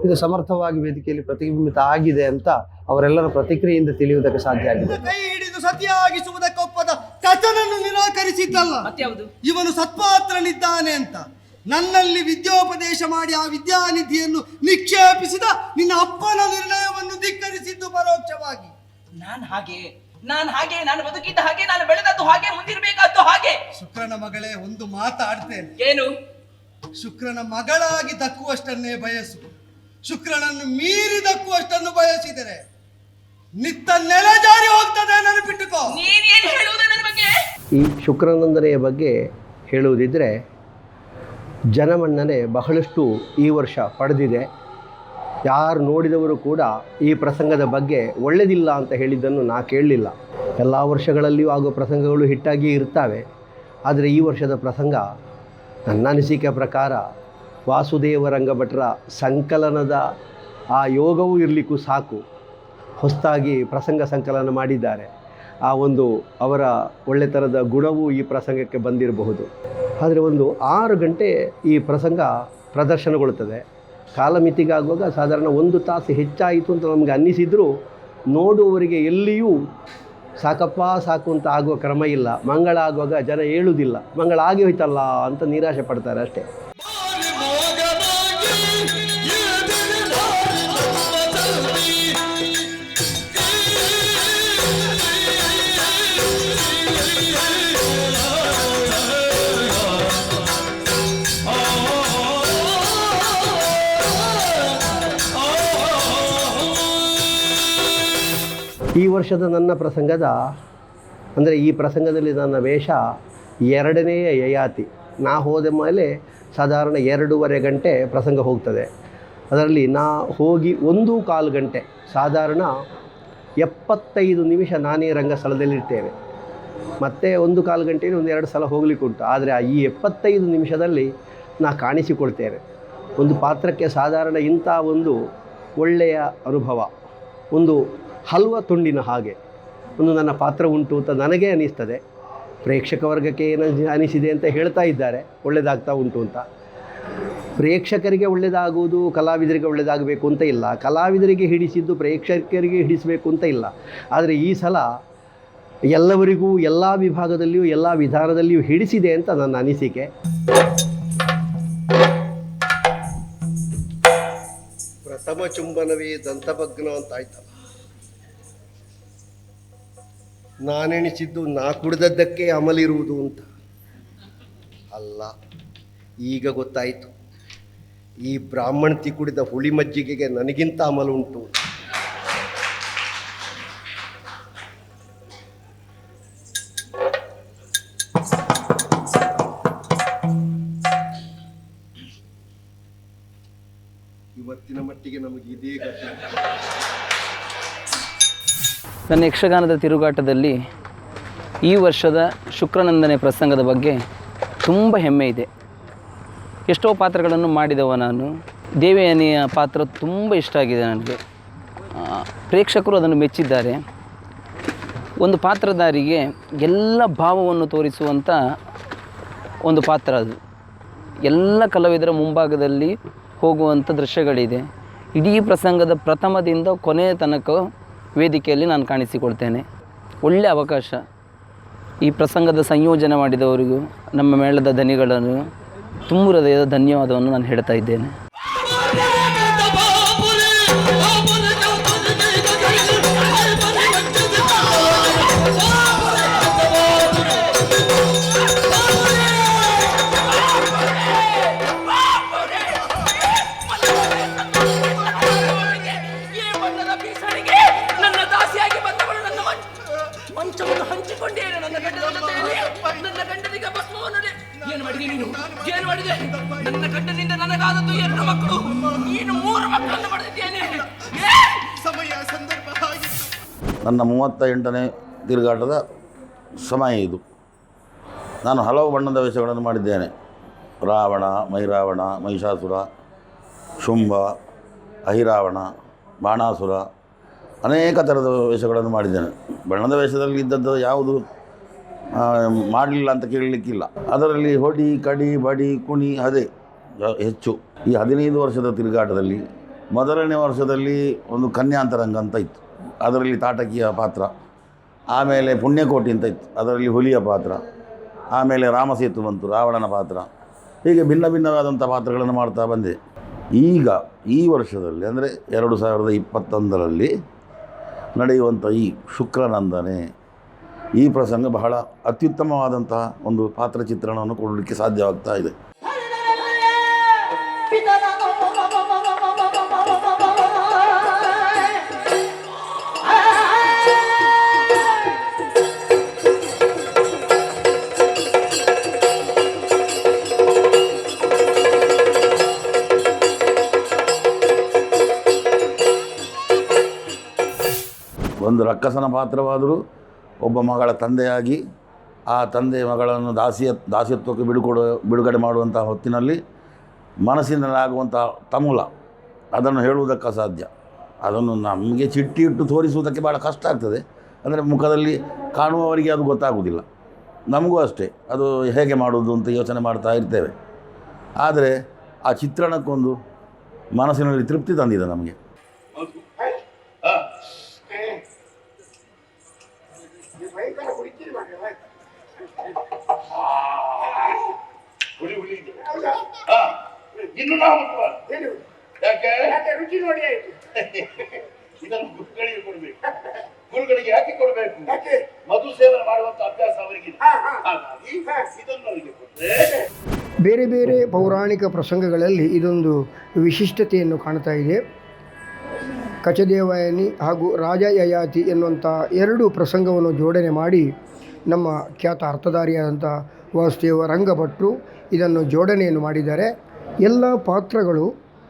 ಇದು ಸಮರ್ಥವಾಗಿ ವೇದಿಕೆಯಲ್ಲಿ ಪ್ರತಿಬಿಂಬಿತ ಆಗಿದೆ ಅಂತ ಅವರೆಲ್ಲರ ಪ್ರತಿಕ್ರಿಯೆಯಿಂದ ತಿಳಿಯುವುದಕ್ಕೆ ಸಾಧ್ಯ ಆಗಿದೆ. ಕೈ ಹಿಡಿದು ಸತಿಯಾಗಿಸುವುದಕ್ಕೊಪ್ಪದ ಕಚನನ್ನು ನಿರಾಕರಿಸಿದ್ದಲ್ಲ, ಮತ್ಯಾವುದು? ಇವನು ಸತ್ಪಾತ್ರನಿದ್ದಾನೆ ಅಂತ ನನ್ನಲ್ಲಿ ವಿದ್ಯೋಪದೇಶ ಮಾಡಿ ಆ ವಿದ್ಯಾನಿಧಿಯನ್ನು ನಿಕ್ಷೇಪಿಸಿದ ನಿನ್ನ ಅಪ್ಪನ ನಿರ್ಣಯವನ್ನು ಧಿಕ್ಕರಿಸಿದ್ದು ಪರೋಕ್ಷವಾಗಿ. ನಾನು ಬದುಕಿದ್ದ ಹಾಗೆ, ನಾನು ಬೆಳೆದದ್ದು ಹಾಗೆ, ಮುಂದಿರಬೇಕಾದ್ದು ಹಾಗೆ. ಶುಕ್ರನ ಮಗಳೇ, ಒಂದು ಮಾತಾಡ್ತೇನೆ. ಏನು? ಶುಕ್ರನ ಮಗಳಾಗಿ ದಕ್ಕುವಷ್ಟನ್ನೇ ಬಯಸು. ಶುಕ್ರನನ್ನು ಮೀರಿ ದಕ್ಕುವಷ್ಟನ್ನು ಬಯಸಿದರೆ ನಿತ್ತ ನೆಲೆ ಜಾರಿ ಹೋಗ್ತದೆ, ನೆನಪಿಟ್ಟುಕೋ. ನೀನೇನು ಹೇಳುವುದು ನನ್ನ ಬಗ್ಗೆ? ಈ ಶುಕ್ರನಂದನೆಯ ಬಗ್ಗೆ ಹೇಳುವುದಿದ್ದರೆ, ಜನಮನ್ನಣೆ ಬಹಳಷ್ಟು ಈ ವರ್ಷ ಪಡೆದಿದೆ. ಯಾರು ನೋಡಿದವರು ಕೂಡ ಈ ಪ್ರಸಂಗದ ಬಗ್ಗೆ ಒಳ್ಳೆಯದಿಲ್ಲ ಅಂತ ಹೇಳಿದ್ದನ್ನು ನಾ ಕೇಳಲಿಲ್ಲ. ಎಲ್ಲ ವರ್ಷಗಳಲ್ಲಿಯೂ ಆಗುವ ಪ್ರಸಂಗಗಳು ಹಿಟ್ಟಾಗಿಯೇ ಇರ್ತವೆ. ಆದರೆ ಈ ವರ್ಷದ ಪ್ರಸಂಗ ನನ್ನ ಅನಿಸಿಕೆ ಪ್ರಕಾರ ವಾಸುದೇವ ರಂಗಭಟ್ರ ಸಂಕಲನದ ಆ ಯೋಗವೂ ಇರಲಿಕ್ಕೂ ಸಾಕು. ಹೊಸದಾಗಿ ಪ್ರಸಂಗ ಸಂಕಲನ ಮಾಡಿದ್ದಾರೆ. ಆ ಒಂದು ಅವರ ಒಳ್ಳೆತನದ ಗುಣವೂ ಈ ಪ್ರಸಂಗಕ್ಕೆ ಬಂದಿರಬಹುದು. ಆದರೆ ಒಂದು 6 ಗಂಟೆ ಈ ಪ್ರಸಂಗ ಪ್ರದರ್ಶನಗೊಳ್ಳುತ್ತದೆ. ಕಾಲಮಿತಿಗಾಗುವಾಗ ಸಾಧಾರಣ 1 ತಾಸು ಹೆಚ್ಚಾಯಿತು ಅಂತ ನಮಗೆ ಅನ್ನಿಸಿದರೂ ನೋಡುವವರಿಗೆ ಎಲ್ಲಿಯೂ ಸಾಕಪ್ಪ ಸಾಕು ಅಂತ ಆಗುವ ಕ್ರಮ ಇಲ್ಲ. ಮಂಗಳ ಆಗುವಾಗ ಜನ ಹೇಳುವುದಿಲ್ಲ, ಮಂಗಳ ಆಗಿ ಹೋಯ್ತಲ್ಲ ಅಂತ ನಿರಾಶೆ ಪಡ್ತಾರೆ ಅಷ್ಟೇ. ಈ ವರ್ಷದ ನನ್ನ ಪ್ರಸಂಗದ ಅಂದರೆ ಈ ಪ್ರಸಂಗದಲ್ಲಿ ನನ್ನ ವೇಷ 2ನೆಯ ಯಯಾತಿ. ನಾ ಹೋದ ಮೇಲೆ ಸಾಧಾರಣ 2.5 ಗಂಟೆ ಪ್ರಸಂಗ ಹೋಗ್ತದೆ. ಅದರಲ್ಲಿ ನಾ ಹೋಗಿ 1.25 ಗಂಟೆ, ಸಾಧಾರಣ 75 ನಿಮಿಷ ನಾನೇ ರಂಗಸ್ಥಳದಲ್ಲಿರ್ತೇನೆ. ಮತ್ತು 1.25 ಗಂಟೆಯಲ್ಲಿ 1-2 ಸಲ ಹೋಗ್ಲಿಕ್ಕುಂಟು. ಆದರೆ ಈ 75 ನಿಮಿಷದಲ್ಲಿ ನಾ ಕಾಣಿಸಿಕೊಳ್ತೇನೆ. ಒಂದು ಪಾತ್ರಕ್ಕೆ ಸಾಧಾರಣ ಇಂಥ ಒಂದು ಒಳ್ಳೆಯ ಅನುಭವ, ಒಂದು ಹಲ್ವ ತುಂಡಿನ ಹಾಗೆ ಒಂದು ನನ್ನ ಪಾತ್ರ ಉಂಟು ಅಂತ ನನಗೇ ಅನ್ನಿಸ್ತದೆ. ಪ್ರೇಕ್ಷಕ ವರ್ಗಕ್ಕೆ ಏನು ಅನಿಸಿದೆ ಅಂತ ಹೇಳ್ತಾ ಇದ್ದಾರೆ, ಒಳ್ಳೆಯದಾಗ್ತಾ ಉಂಟು ಅಂತ. ಪ್ರೇಕ್ಷಕರಿಗೆ ಒಳ್ಳೆಯದಾಗುವುದು ಕಲಾವಿದರಿಗೆ ಒಳ್ಳೆಯದಾಗಬೇಕು ಅಂತ ಇಲ್ಲ, ಕಲಾವಿದರಿಗೆ ಹಿಡಿಸಿದ್ದು ಪ್ರೇಕ್ಷಕರಿಗೆ ಹಿಡಿಸಬೇಕು ಅಂತ ಇಲ್ಲ. ಆದರೆ ಈ ಸಲ ಎಲ್ಲವರಿಗೂ ಎಲ್ಲ ವಿಭಾಗದಲ್ಲಿಯೂ ಎಲ್ಲ ವಿಧಾನದಲ್ಲಿಯೂ ಹಿಡಿಸಿದೆ ಅಂತ ನನ್ನ ಅನಿಸಿಕೆ. ಪ್ರಥಮ ಚುಂಬನವೇ ದಂತಭಗ್ನ ಅಂತ ಆಯ್ತಲ್ಲ. ನಾನೆಣಿಸಿದ್ದು ನಾ ಕುಡಿದದ್ದಕ್ಕೆ ಅಮಲಿರುವುದು ಅಂತ ಅಲ್ಲ. ಈಗ ಗೊತ್ತಾಯಿತು, ಈ ಬ್ರಾಹ್ಮಣತಿ ಕುಡಿದ ಹುಳಿ ಮಜ್ಜಿಗೆಗೆ ನನಗಿಂತ ಅಮಲು ಉಂಟು. ಇವತ್ತಿನ ಮಟ್ಟಿಗೆ ನಮಗೆ ಇದೇ ಗತಿ. ನನ್ನ ಯಕ್ಷಗಾನದ ತಿರುಗಾಟದಲ್ಲಿ ಈ ವರ್ಷದ ಶುಕ್ರನಂದನೆ ಪ್ರಸಂಗದ ಬಗ್ಗೆ ತುಂಬ ಹೆಮ್ಮೆ ಇದೆ. ಎಷ್ಟೋ ಪಾತ್ರಗಳನ್ನು ಮಾಡಿದವ ನಾನು. ದೇವಯಾನಿಯ ಪಾತ್ರ ತುಂಬ ಇಷ್ಟ ಆಗಿದೆ ನನಗೆ. ಪ್ರೇಕ್ಷಕರು ಅದನ್ನು ಮೆಚ್ಚಿದ್ದಾರೆ. ಒಂದು ಪಾತ್ರಧಾರಿಗೆ ಎಲ್ಲ ಭಾವವನ್ನು ತೋರಿಸುವಂಥ ಒಂದು ಪಾತ್ರ ಅದು. ಎಲ್ಲ ಕಲಾವಿದರ ಮುಂಭಾಗದಲ್ಲಿ ಹೋಗುವಂಥ ದೃಶ್ಯಗಳಿದೆ. ಇಡೀ ಪ್ರಸಂಗದ ಪ್ರಥಮದಿಂದ ಕೊನೆಯ ತನಕ ವೇದಿಕೆಯಲ್ಲಿ ನಾನು ಕಾಣಿಸಿಕೊಳ್ತೇನೆ. ಒಳ್ಳೆಯ ಅವಕಾಶ. ಈ ಪ್ರಸಂಗದ ಸಂಯೋಜನೆ ಮಾಡಿದವರಿಗೂ ನಮ್ಮ ಮೇಳದ ದನಿಗಳನ್ನು ತುಂಬ ಹೃದಯದ ಧನ್ಯವಾದವನ್ನು ನಾನು ಹೇಳ್ತಾ ಇದ್ದೇನೆ. ನನ್ನ ದಾಸಿಯಾಗಿ ಬಂದವಳು ನನ್ನ ಮಂಚವನ್ನು ಹಂಚಿಕೊಂಡೇನೆ ನನ್ನ ಗಂಡನ ಜೊತೆಯಲ್ಲಿ. ನನ್ನ ಗಂಡನಿಗೆ ಭಸ್ಮವನ್ನೇ ಏನು ಮಾಡಿದೆ ನೀನು? ಏನು ಮಾಡಿದೆ? ನನ್ನ ಗಂಡನಿಂದ ನನಗಾದದ್ದು 2 ಮಕ್ಕಳು, ನೀನು 3 ಮಕ್ಕಳನ್ನು ಪಡೆದಿದ್ದೇನೆ. ಸಮಯ ಸಂದರ್ಭ ಆಗಿತ್ತು. ನನ್ನ 38ನೇ ತಿರುಗಾಟದ ಸಮಯ ಇದು. ನಾನು ಹಲವು ಬಣ್ಣದ ವೇಷಗಳನ್ನು ಮಾಡಿದ್ದೇನೆ. ರಾವಣ, ಮೈರಾವಣ, ಮಹಿಷಾಸುರ, ಶುಂಭ, ಅಹಿರಾವಣ, ಬಾಣಾಸುರ, ಅನೇಕ ಥರದ ವೇಷಗಳನ್ನು ಮಾಡಿದ್ದೇನೆ. ಬಣ್ಣದ ವೇಷದಲ್ಲಿ ಇದ್ದದ್ದು ಯಾವುದು ಮಾಡಲಿಲ್ಲ ಅಂತ ಕೇಳಲಿಕ್ಕಿಲ್ಲ. ಅದರಲ್ಲಿ ಹೊಡಿ, ಕಡಿ, ಬಡಿ, ಕುಣಿ ಅದೇ ಹೆಚ್ಚು. ಈ 15 ವರ್ಷದ ತಿರುಗಾಟದಲ್ಲಿ ಮೊದಲನೇ ವರ್ಷದಲ್ಲಿ ಒಂದು ಕನ್ಯಾಂತರಂಗ ಅಂತ ಇತ್ತು, ಅದರಲ್ಲಿ ತಾಟಕಿಯ ಪಾತ್ರ. ಆಮೇಲೆ ಪುಣ್ಯಕೋಟಿ ಅಂತ ಇತ್ತು, ಅದರಲ್ಲಿ ಹುಲಿಯ ಪಾತ್ರ. ಆಮೇಲೆ ರಾಮಸೇತು ಬಂತು, ರಾವಣನ ಪಾತ್ರ. ಹೀಗೆ ಭಿನ್ನ ಭಿನ್ನವಾದಂಥ ಪಾತ್ರಗಳನ್ನು ಮಾಡ್ತಾ ಬಂದೆ. ಈಗ ಈ ವರ್ಷದಲ್ಲಿ ಅಂದರೆ 2021ರಲ್ಲಿ ನಡೆಯುವಂಥ ಈ ಶುಕ್ರನಂದನೆ, ಈ ಪ್ರಸಂಗ ಬಹಳ ಅತ್ಯುತ್ತಮವಾದಂತಹ ಒಂದು ಪಾತ್ರ ಚಿತ್ರಣವನ್ನು ಕೊಡಲಿಕ್ಕೆ ಸಾಧ್ಯವಾಗ್ತಾ ಇದೆ. ಒಂದು ರಕ್ಕಸನ ಪಾತ್ರವಾದರೂ ಒಬ್ಬ ಮಗಳ ತಂದೆಯಾಗಿ ಆ ತಂದೆ ಮಗಳನ್ನು ದಾಸ್ಯತ್ವಕ್ಕೆ ಬಿಡುಗಡೆ ಮಾಡುವಂಥ ಹೊತ್ತಿನಲ್ಲಿ ಮನಸ್ಸಿನಲ್ಲಾಗುವಂಥ ತಮೂಲ ಅದನ್ನು ಹೇಳುವುದಕ್ಕೆ ಅಸಾಧ್ಯ. ಅದನ್ನು ನಮಗೆ ಚಿಟ್ಟಿ ಇಟ್ಟು ತೋರಿಸುವುದಕ್ಕೆ ಭಾಳ ಕಷ್ಟ ಆಗ್ತದೆ. ಅಂದರೆ ಮುಖದಲ್ಲಿ ಕಾಣುವವರಿಗೆ ಅದು ಗೊತ್ತಾಗುವುದಿಲ್ಲ. ನಮಗೂ ಅಷ್ಟೇ ಅದು ಹೇಗೆ ಮಾಡುವುದು ಅಂತ ಯೋಚನೆ ಮಾಡ್ತಾ ಇರ್ತೇವೆ. ಆದರೆ ಆ ಚಿತ್ರಣಕ್ಕೊಂದು ಮನಸ್ಸಿನಲ್ಲಿ ತೃಪ್ತಿ ತಂದಿದೆ ನಮಗೆ. ಇನ್ನು ನಾವು ಯಾಕೆ ರುಚಿ ನೋಡಿ ಆಯ್ತು. ಇದನ್ನು ಗುರುಗಳಿಗೆ ಕೊಡಬೇಕು. ಗುರುಗಳಿಗೆ ಯಾಕೆ ಕೊಡಬೇಕು? ಮಧು ಸೇವನೆ ಮಾಡುವಂತ ಅಭ್ಯಾಸ ಅವರಿಗೆ. ಹಾಗಾಗಿ ಇದನ್ನು ಅವರಿಗೆ ಕೊಟ್ಟರೆ ಬೇರೆ ಬೇರೆ ಪೌರಾಣಿಕ ಪ್ರಸಂಗಗಳಲ್ಲಿ ಇದೊಂದು ವಿಶಿಷ್ಟತೆಯನ್ನು ಕಾಣ್ತಾ ಇದೆ. ಕಚದೇವಯಾನಿ ಹಾಗೂ ರಾಜ ಯಯಾತಿ ಎನ್ನುವಂಥ 2 ಪ್ರಸಂಗವನ್ನು ಜೋಡಣೆ ಮಾಡಿ ನಮ್ಮ ಖ್ಯಾತ ಅರ್ಥಧಾರಿಯಾದಂಥ ವಾಸುದೇವ ರಂಗಭಟ್ರು ಇದನ್ನು ಜೋಡಣೆಯನ್ನು ಮಾಡಿದ್ದಾರೆ. ಎಲ್ಲ ಪಾತ್ರಗಳು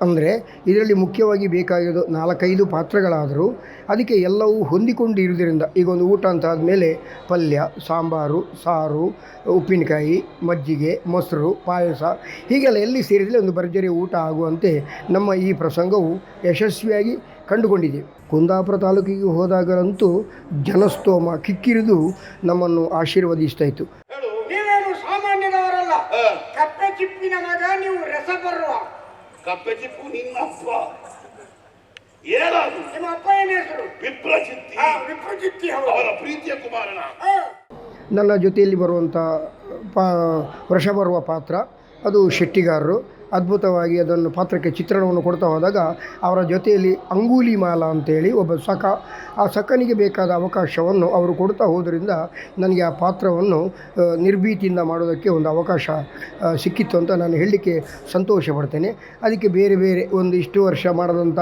ಅಂದರೆ ಇದರಲ್ಲಿ ಮುಖ್ಯವಾಗಿ ಬೇಕಾಗಿರೋದು 4-5 ಪಾತ್ರಗಳಾದರೂ ಅದಕ್ಕೆ ಎಲ್ಲವೂ ಹೊಂದಿಕೊಂಡು ಇರುವುದರಿಂದ ಈಗ ಒಂದು ಊಟ ಅಂತ ಆದಮೇಲೆ ಪಲ್ಯ, ಸಾಂಬಾರು, ಸಾರು, ಉಪ್ಪಿನಕಾಯಿ, ಮಜ್ಜಿಗೆ, ಮೊಸರು, ಪಾಯಸ ಹೀಗೆಲ್ಲ ಎಲ್ಲಿ ಸೇರಿದರೆ ಒಂದು ಭರ್ಜರಿ ಊಟ ಆಗುವಂತೆ ನಮ್ಮ ಈ ಪ್ರಸಂಗವು ಯಶಸ್ವಿಯಾಗಿ ಕಂಡುಕೊಂಡಿದೆ. ಕುಂದಾಪುರ ತಾಲೂಕಿಗೆ ಹೋದಾಗಲಂತೂ ಜನಸ್ತೋಮ ಕಿಕ್ಕಿರಿದು ನಮ್ಮನ್ನು ಆಶೀರ್ವದಿಸ್ತಾ ಇತ್ತು. ನೀವೇನು ಸಾಮಾನ್ಯದವರಲ್ಲ, ಕಪ್ಪೆ ಚಿಪ್ಪಿನ ಮಗ ನೀವು, ರಸ ಬರುವ ಕಪ್ಪೆ ಚಿಪ್ಪು ನಿನ್ನ ಅಪ್ಪ. ಏನಾದ್ರು ನಿಮ್ಮ ಅಪ್ಪ ಏನ ಹೆಸರು? ವಿಪ್ರಚಿತ್ತಿ. ವಿಪ್ರಚಿತ್ತಿ ಅವರ ಪ್ರೀತಿಯ ಕುಮಾರನ. ನನ್ನ ಜೊತೆಯಲ್ಲಿ ಬರುವಂಥ ವೃಷಭರ್ವ ಪಾತ್ರ ಅದು ಶೆಟ್ಟಿಗಾರರು ಅದ್ಭುತವಾಗಿ ಅದನ್ನು ಪಾತ್ರಕ್ಕೆ ಚಿತ್ರಣವನ್ನು ಕೊಡ್ತಾ ಹೋದಾಗ ಅವರ ಜೊತೆಯಲ್ಲಿ ಅಂಗೂಲಿ ಮಾಲ ಅಂತೇಳಿ ಒಬ್ಬ ಸಖ, ಆ ಸಖನಿಗೆ ಬೇಕಾದ ಅವಕಾಶವನ್ನು ಅವರು ಕೊಡ್ತಾ ಹೋದ್ರಿಂದ ನನಗೆ ಆ ಪಾತ್ರವನ್ನು ನಿರ್ಭೀತಿಯಿಂದ ಮಾಡೋದಕ್ಕೆ ಒಂದು ಅವಕಾಶ ಸಿಕ್ಕಿತ್ತು ಅಂತ ನಾನು ಹೇಳಲಿಕ್ಕೆ ಸಂತೋಷ ಪಡ್ತೇನೆ. ಅದಕ್ಕೆ ಬೇರೆ ಬೇರೆ ಒಂದು ಇಷ್ಟು ವರ್ಷ ಮಾಡದಂಥ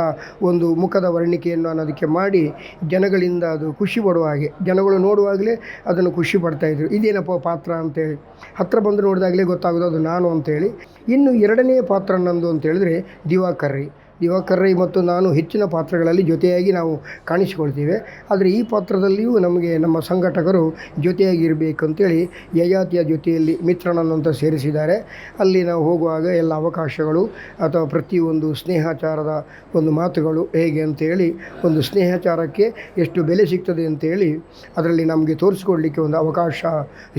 ಒಂದು ಮುಖದ ವರ್ಣಿಕೆಯನ್ನು ನಾನು ಅದಕ್ಕೆ ಮಾಡಿ ಜನಗಳಿಂದ ಅದು ಖುಷಿ ಪಡುವ ಹಾಗೆ, ಜನಗಳು ನೋಡುವಾಗಲೇ ಅದನ್ನು ಖುಷಿ ಪಡ್ತಾಯಿದ್ರು. ಇದೇನಪ್ಪ ಪಾತ್ರ ಅಂತೇಳಿ ಹತ್ತಿರ ಬಂದು ನೋಡಿದಾಗಲೇ ಗೊತ್ತಾಗೋದು ಅದು ನಾನು ಅಂತೇಳಿ. ಇನ್ನು 2ನೇ ಪಾತ್ರ ನಂದು ಅಂತ ಹೇಳಿದ್ರೆ ದಿವಾಕರ್ರಿ. ದಿವಾಕರ್ ರೈ ಮತ್ತು ನಾನು ಹೆಚ್ಚಿನ ಪಾತ್ರಗಳಲ್ಲಿ ಜೊತೆಯಾಗಿ ನಾವು ಕಾಣಿಸಿಕೊಳ್ತೀವಿ. ಆದರೆ ಈ ಪಾತ್ರದಲ್ಲಿಯೂ ನಮಗೆ ನಮ್ಮ ಸಂಘಟಕರು ಜೊತೆಯಾಗಿರಬೇಕು ಅಂತೇಳಿ ಯಯಾತಿಯ ಜೊತೆಯಲ್ಲಿ ಮಿತ್ರನನ್ನು ಅಂತ ಸೇರಿಸಿದ್ದಾರೆ. ಅಲ್ಲಿ ನಾವು ಹೋಗುವಾಗ ಎಲ್ಲ ಅವಕಾಶಗಳು ಅಥವಾ ಪ್ರತಿಯೊಂದು ಸ್ನೇಹಾಚಾರದ ಒಂದು ಮಾತುಗಳು ಹೇಗೆ ಅಂತೇಳಿ, ಒಂದು ಸ್ನೇಹಾಚಾರಕ್ಕೆ ಎಷ್ಟು ಬೆಲೆ ಸಿಗ್ತದೆ ಅಂತೇಳಿ ಅದರಲ್ಲಿ ನಮಗೆ ತೋರಿಸಿಕೊಡ್ಲಿಕ್ಕೆ ಒಂದು ಅವಕಾಶ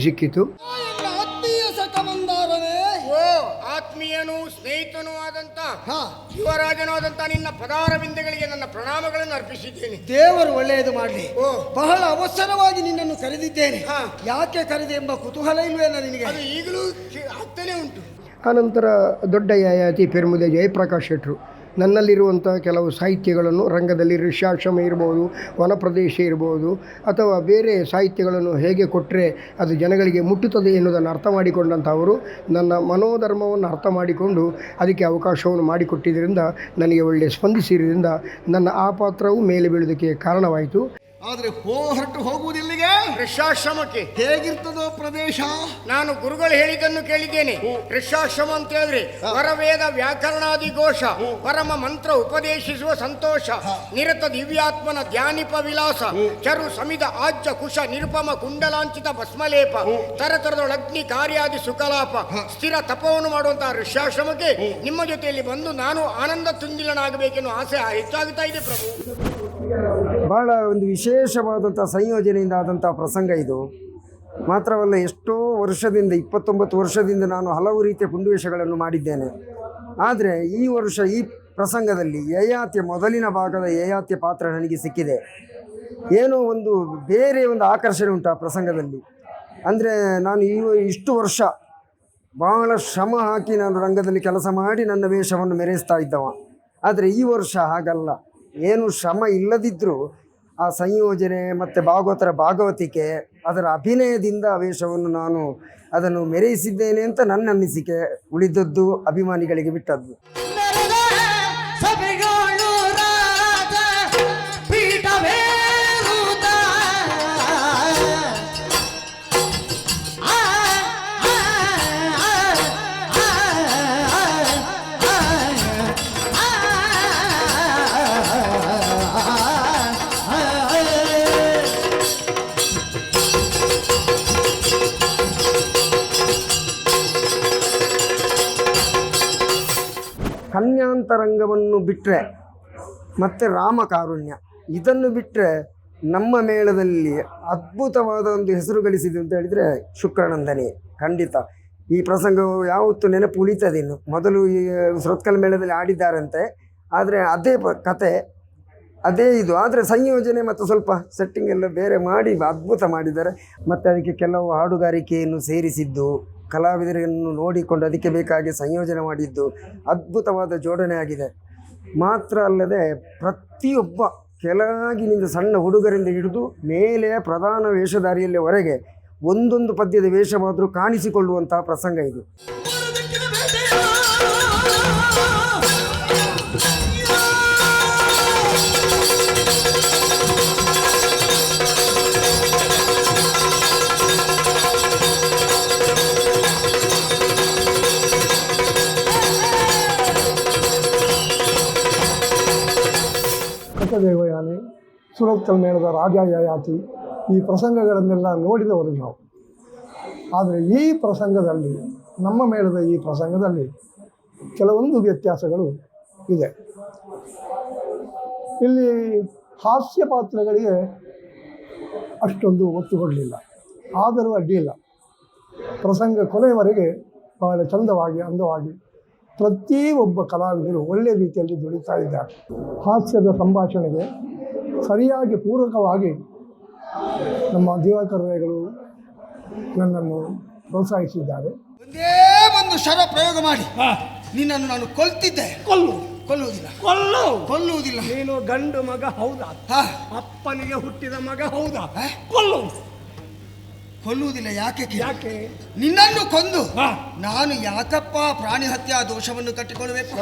ಸಿಕ್ಕಿತು. ಆತ್ಮೀಯನು ಸ್ನೇಹಿತನೂ ಆದಂತ ಯುವರಾಜನೂ ಆದಂತ ನಿನ್ನ ಪದಾರ ಬಿಂದೆಗಳಿಗೆ ನನ್ನ ಪ್ರಣಾಮಗಳನ್ನು ಅರ್ಪಿಸಿದ್ದೇನೆ. ದೇವರು ಒಳ್ಳೆಯದು ಮಾಡಲಿ. ಬಹಳ ಅವಸರವಾಗಿ ನಿನ್ನನ್ನು ಕರೆದಿದ್ದೇನೆ. ಯಾಕೆ ಕರೆದೆ ಎಂಬ ಕುತೂಹಲ ಇಲ್ವೇನ ನಿನಗೆ? ಅದು ಈಗಲೂ ಆಗ್ತಾನೆ ಉಂಟು. ಆನಂತರ ದೊಡ್ಡ ಯಯಾತಿ ಪೆರ್ಮುದೆ ಜಯಪ್ರಕಾಶ್ ಶೆಟ್ಟರು ನನ್ನಲ್ಲಿರುವಂಥ ಕೆಲವು ಸಾಹಿತ್ಯಗಳನ್ನು ರಂಗದಲ್ಲಿ ಋಷ್ಯಾಶ್ರಮ ಇರ್ಬೋದು, ವನಪ್ರದೇಶ ಇರ್ಬೋದು, ಅಥವಾ ಬೇರೆ ಸಾಹಿತ್ಯಗಳನ್ನು ಹೇಗೆ ಕೊಟ್ಟರೆ ಅದು ಜನಗಳಿಗೆ ಮುಟ್ಟುತ್ತದೆ ಎನ್ನುವುದನ್ನು ಅರ್ಥ ಮಾಡಿಕೊಂಡಂಥವರು ನನ್ನ ಮನೋಧರ್ಮವನ್ನು ಅರ್ಥ ಮಾಡಿಕೊಂಡು ಅದಕ್ಕೆ ಅವಕಾಶವನ್ನು ಮಾಡಿಕೊಟ್ಟಿದ್ದರಿಂದ, ನನಗೆ ಒಳ್ಳೆಯ ಸ್ಪಂದಿಸಿದ್ದರಿಂದ ನನ್ನ ಆ ಪಾತ್ರವು ಮೇಲೆ ಬೀಳೋದಕ್ಕೆ ಕಾರಣವಾಯಿತು. ಆದ್ರೆ ಹೊರಟು ಹೋಗುವುದಿಲ್ಲಿಗೆ ಋಷ್ಯಾಶ್ರಮಕ್ಕೆ. ಹೇಗಿರ್ತದೋ ಪ್ರದೇಶ? ನಾನು ಗುರುಗಳು ಹೇಳಿದ್ದನ್ನು ಕೇಳಿದ್ದೇನೆ. ಋಷ್ಯಾಶ್ರಮ ಅಂತ ಹೇಳಿದ್ರೆ ವರವೇದ ವ್ಯಾಕರಣಾದಿ ಘೋಷ, ಪರಮ ಮಂತ್ರ ಉಪದೇಶಿಸುವ ಸಂತೋಷ, ನಿರತ ದಿವ್ಯಾತ್ಮನ ಧ್ಯಾನಿಪ ವಿಲಾಸ, ಚರು ಸಮಿದ ಆಜ್ಯ ಕುಶ ನಿರುಪಮ ಕುಂಡಲಾಂಚಿತ ಭಸ್ಮಲೇಪ, ತರತರದೊಳಗ್ನಿ ಕಾರ್ಯಾದಿ ಸುಕಲಾಪ, ಸ್ಥಿರ ತಪವನ್ನು ಮಾಡುವಂತಹ ಋಷ್ಯಾಶ್ರಮಕ್ಕೆ ನಿಮ್ಮ ಜೊತೆಯಲ್ಲಿ ಬಂದು ನಾನು ಆನಂದ ತುಂದಿಲನಾಗಬೇಕೆನ್ನುವ ಆಸೆ ಹೆಚ್ಚಾಗುತ್ತಾ ಇದೆ ಪ್ರಭು. ಭಾಳ ಒಂದು ವಿಶೇಷವಾದಂಥ ಸಂಯೋಜನೆಯಿಂದ ಆದಂಥ ಪ್ರಸಂಗ ಇದು. ಮಾತ್ರವಲ್ಲ, ಎಷ್ಟೋ ವರ್ಷದಿಂದ 29 ವರ್ಷದಿಂದ ನಾನು ಹಲವು ರೀತಿಯ ಪುಂಡುವೇಷಗಳನ್ನು ಮಾಡಿದ್ದೇನೆ. ಆದರೆ ಈ ವರ್ಷ ಈ ಪ್ರಸಂಗದಲ್ಲಿ ಯಯಾತಿಯ ಮೊದಲಿನ ಭಾಗದ ಯಯಾತಿಯ ಪಾತ್ರ ನನಗೆ ಸಿಕ್ಕಿದೆ. ಏನೋ ಒಂದು ಬೇರೆ ಒಂದು ಆಕರ್ಷಣೆ ಉಂಟು ಆ ಪ್ರಸಂಗದಲ್ಲಿ. ಅಂದರೆ ನಾನು ಇಷ್ಟು ವರ್ಷ ಬಹಳ ಶ್ರಮ ಹಾಕಿ ನಾನು ರಂಗದಲ್ಲಿ ಕೆಲಸ ಮಾಡಿ ನನ್ನ ವೇಷವನ್ನು ಮೆರೆಸ್ತಾ ಇದ್ದವ. ಆದರೆ ಈ ವರ್ಷ ಹಾಗಲ್ಲ. ಏನು ಶ್ರಮ ಇಲ್ಲದಿದ್ದರೂ ಆ ಸಂಯೋಜನೆ ಮತ್ತು ಭಾಗವತರ ಭಾಗವತಿಕೆ ಅದರ ಅಭಿನಯದಿಂದ ಆ ವೇಷವನ್ನು ನಾನು ಅದನ್ನು ಮೆರೆಯಿಸಿದ್ದೇನೆ ಅಂತ ನನ್ನ ಅನಿಸಿಕೆ. ಉಳಿದದ್ದು ಅಭಿಮಾನಿಗಳಿಗೆ ಬಿಟ್ಟದ್ದು. ಕನ್ಯಾಂತರಂಗವನ್ನು ಬಿಟ್ಟರೆ ಮತ್ತು ರಾಮಕಾರುಣ್ಯ ಇದನ್ನು ಬಿಟ್ಟರೆ ನಮ್ಮ ಮೇಳದಲ್ಲಿ ಅದ್ಭುತವಾದ ಒಂದು ಹೆಸರು ಗಳಿಸಿದೆ ಅಂತ ಹೇಳಿದರೆ ಶುಕ್ರನಂದನೆ. ಖಂಡಿತ ಈ ಪ್ರಸಂಗವು ಯಾವತ್ತೂ ನೆನಪು ಉಳಿತದೆ. ಇನ್ನು ಮೊದಲು ಈ ಶ್ರೋತ್ಕಲ ಮೇಳದಲ್ಲಿ ಆಡಿದ್ದಾರಂತೆ, ಆದರೆ ಅದೇ ಕತೆ ಅದೇ ಇದು. ಆದರೆ ಸಂಯೋಜನೆ ಮತ್ತು ಸ್ವಲ್ಪ ಸೆಟ್ಟಿಂಗ್ ಎಲ್ಲ ಬೇರೆ ಮಾಡಿ ಅದ್ಭುತ ಮಾಡಿದ್ದಾರೆ. ಮತ್ತು ಅದಕ್ಕೆ ಕೆಲವು ಹಾಡುಗಾರಿಕೆಯನ್ನು ಸೇರಿಸಿದ್ದು, ಕಲಾವಿದರನ್ನು ನೋಡಿಕೊಂಡು ಅದಕ್ಕೆ ಬೇಕಾಗಿ ಸಂಯೋಜನೆ ಮಾಡಿದ್ದು ಅದ್ಭುತವಾದ ಜೋಡಣೆ ಆಗಿದೆ. ಮಾತ್ರ ಅಲ್ಲದೆ ಪ್ರತಿಯೊಬ್ಬ ಕೆಳಗಿನಿಂದ ಸಣ್ಣ ಹುಡುಗರಿಂದ ಹಿಡಿದು ಮೇಲೆ ಪ್ರಧಾನ ವೇಷಧಾರಿಯಲ್ಲಿವರೆಗೆ ಒಂದೊಂದು ಪದ್ಯದ ವೇಷವಾದರೂ ಕಾಣಿಸಿಕೊಳ್ಳುವಂತಹ ಪ್ರಸಂಗ ಇದು. ದೇವಯಾನಿ, ಸುರತ್ಕಲ್ ಮೇಳದ ರಾಜ ಯಯಾತಿ, ಈ ಪ್ರಸಂಗಗಳನ್ನೆಲ್ಲ ನೋಡಿದವರು ನಾವು. ಆದರೆ ಈ ಪ್ರಸಂಗದಲ್ಲಿ, ನಮ್ಮ ಮೇಳದ ಈ ಪ್ರಸಂಗದಲ್ಲಿ ಕೆಲವೊಂದು ವ್ಯತ್ಯಾಸಗಳು ಇದೆ. ಇಲ್ಲಿ ಹಾಸ್ಯ ಪಾತ್ರಗಳಿಗೆ ಅಷ್ಟೊಂದು ಒತ್ತು ಕೊಡಲಿಲ್ಲ. ಆದರೂ ಅಡ್ಡಿಯಿಲ್ಲ, ಪ್ರಸಂಗ ಕೊನೆಯವರೆಗೆ ಬಹಳ ಚಂದವಾಗಿ ಅಂದವಾಗಿ ಪ್ರತಿಯೊಬ್ಬ ಕಲಾವಿದರು ಒಳ್ಳೆಯ ರೀತಿಯಲ್ಲಿ ದುಡಿತಾ ಇದ್ದಾರೆ. ಹಾಸ್ಯದ ಸಂಭಾಷಣೆಗೆ ಸರಿಯಾಗಿ ಪೂರಕವಾಗಿ ನಮ್ಮ ದಿವಾಕರ್ ರೈಗಳು ನನ್ನನ್ನು ಪ್ರೋತ್ಸಾಹಿಸಿದ್ದಾರೆ. ಒಂದೇ ಒಂದು ಶರ ಪ್ರಯೋಗ ಮಾಡಿ ನಿನ್ನನ್ನು ನಾನು ಕೊಲ್ತಿದ್ದೆ. ಕೊಲ್ಲುವುದಿಲ್ಲ. ನೀನು ಗಂಡು ಮಗ ಹೌದಾ? ಅಪ್ಪನಿಗೆ ಹುಟ್ಟಿದ ಮಗ ಹೌದಾ? ಕೊಲ್ಲುವುದಿಲ್ಲ. ಯಾಕೆ? ನಿನ್ನನ್ನು ಕೊಂದು ನಾನು ಯಾಕಪ್ಪ ಪ್ರಾಣಿ ಹತ್ಯಾ ದೋಷವನ್ನು ಕಟ್ಟಿಕೊಳ್ಳಬೇಕು?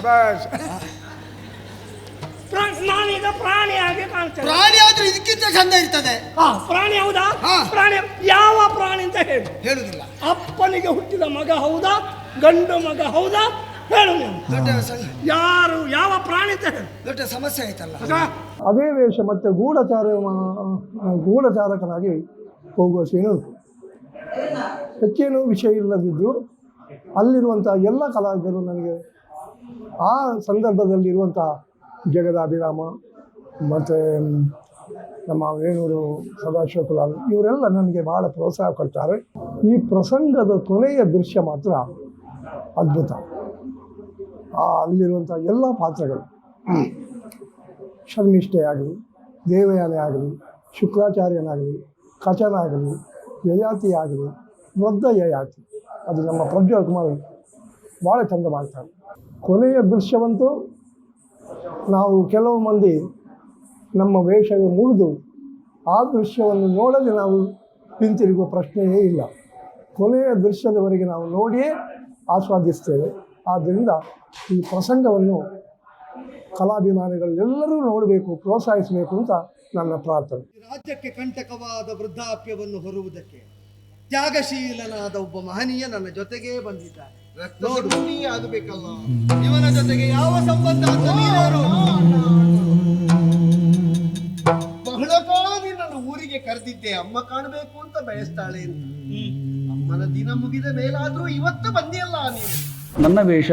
ನಾನೀಗ ಪ್ರಾಣಿಯಾಗಿ ಕಾಣ್ತೇನೆ. ಪ್ರಾಣಿ ಆದ್ರೂ ಇದಕ್ಕಿಂತ ಚಂದ ಇರ್ತದೆ. ಪ್ರಾಣಿ ಹೌದಾ? ಪ್ರಾಣಿ ಯಾವ ಪ್ರಾಣಿ ಅಂತ ಹೇಳುದಿಲ್ಲ. ಅಪ್ಪನಿಗೆ ಹುಟ್ಟಿದ ಮಗ ಹೌದಾ? ಗಂಡು ಮಗ ಹೌದಾ? ಹೇಳು ನೀನು. ಯಾರು ಯಾವ ಪ್ರಾಣಿ ಅಂತ ಹೇಳು. ದೊಡ್ಡ ಸಮಸ್ಯೆ ಆಯ್ತಲ್ಲ. ಅದೇ ವೇಷ ಮತ್ತೆ ಗೂಢಚಾರಕನಾಗಿ ಹೋಗುವ ಸೀನು ಉಂಟು. ಹೆಚ್ಚೇನು ವಿಷಯ ಇಲ್ಲದಿದ್ದು ಅಲ್ಲಿರುವಂಥ ಎಲ್ಲ ಕಲಾವಿದರು ನನಗೆ ಆ ಸಂದರ್ಭದಲ್ಲಿರುವಂಥ ಜಗದಾಭಿರಾಮ ಮತ್ತು ನಮ್ಮ ವೇಣೂರು ಸದಾಶಿವಕುಲಾಲ್ ಇವರೆಲ್ಲ ನನಗೆ ಭಾಳ ಪ್ರೋತ್ಸಾಹ ಕೊಡ್ತಾರೆ. ಈ ಪ್ರಸಂಗದ ಕೊನೆಯ ದೃಶ್ಯ ಮಾತ್ರ ಅದ್ಭುತ. ಅಲ್ಲಿರುವಂಥ ಎಲ್ಲ ಪಾತ್ರಗಳು, ಶರ್ಮಿಷ್ಠೆ ಆಗಲಿ, ದೇವಯಾನೆ ಆಗಲಿ, ಶುಕ್ರಾಚಾರ್ಯನಾಗಲಿ, ಕಚನಾಗಲಿ, ಯಯಾತಿ ಆಗಲಿ, ವೃದ್ಧ ಯಯಾತಿ, ಅದು ನಮ್ಮ ಪ್ರಜ್ವಲ್ ಕುಮಾರ್ ಭಾಳ ಚಂದ ಮಾಡ್ತಾರೆ. ಕೊನೆಯ ದೃಶ್ಯವಂತೂ ನಾವು ಕೆಲವು ಮಂದಿ ನಮ್ಮ ವೇಷಗೆ ಮುರಿದು ಆ ದೃಶ್ಯವನ್ನು ನೋಡದೆ ನಾವು ಹಿಂತಿರುಗುವ ಪ್ರಶ್ನೆಯೇ ಇಲ್ಲ. ಕೊನೆಯ ದೃಶ್ಯದವರೆಗೆ ನಾವು ನೋಡಿಯೇ ಆಸ್ವಾದಿಸ್ತೇವೆ. ಆದ್ದರಿಂದ ಈ ಪ್ರಸಂಗವನ್ನು ಕಲಾಭಿಮಾನಿಗಳು ಎಲ್ಲರೂ ನೋಡಬೇಕು, ಪ್ರೋತ್ಸಾಹಿಸಬೇಕು ಅಂತ ನನ್ನ ಪ್ರಾರ್ಥನೆ. ರಾಜ್ಯಕ್ಕೆ ಕಂಟಕವಾದ ವೃದ್ಧಾಪ್ಯವನ್ನು ಹೊರುವುದಕ್ಕೆ ತ್ಯಾಗಶೀಲನಾದ ಒಬ್ಬ ಮಹನೀಯ ನನ್ನ ಜೊತೆಗೇ ಬಂದಿದ್ದಾರೆ. ನೋಡು, ಆಗಬೇಕಲ್ಲ, ಇವನ ಜೊತೆಗೆ ಯಾವ ಸಂಬಂಧ ಅಂತ ನೀನು ಬಹಳ ಕಾಲ ನನ್ನ ಊರಿಗೆ ಕರೆದಿದ್ದೆ, ಅಮ್ಮ ಕಾಣಬೇಕು ಅಂತ ಬಯಸ್ತಾಳೆ ಅಂತ. ಅಮ್ಮನ ದಿನ ಮುಗಿದ ಮೇಲಾದ್ರೂ ಇವತ್ತು ಬಂದಿಯಲ್ಲ ನೀನು. ನನ್ನ ವೇಷ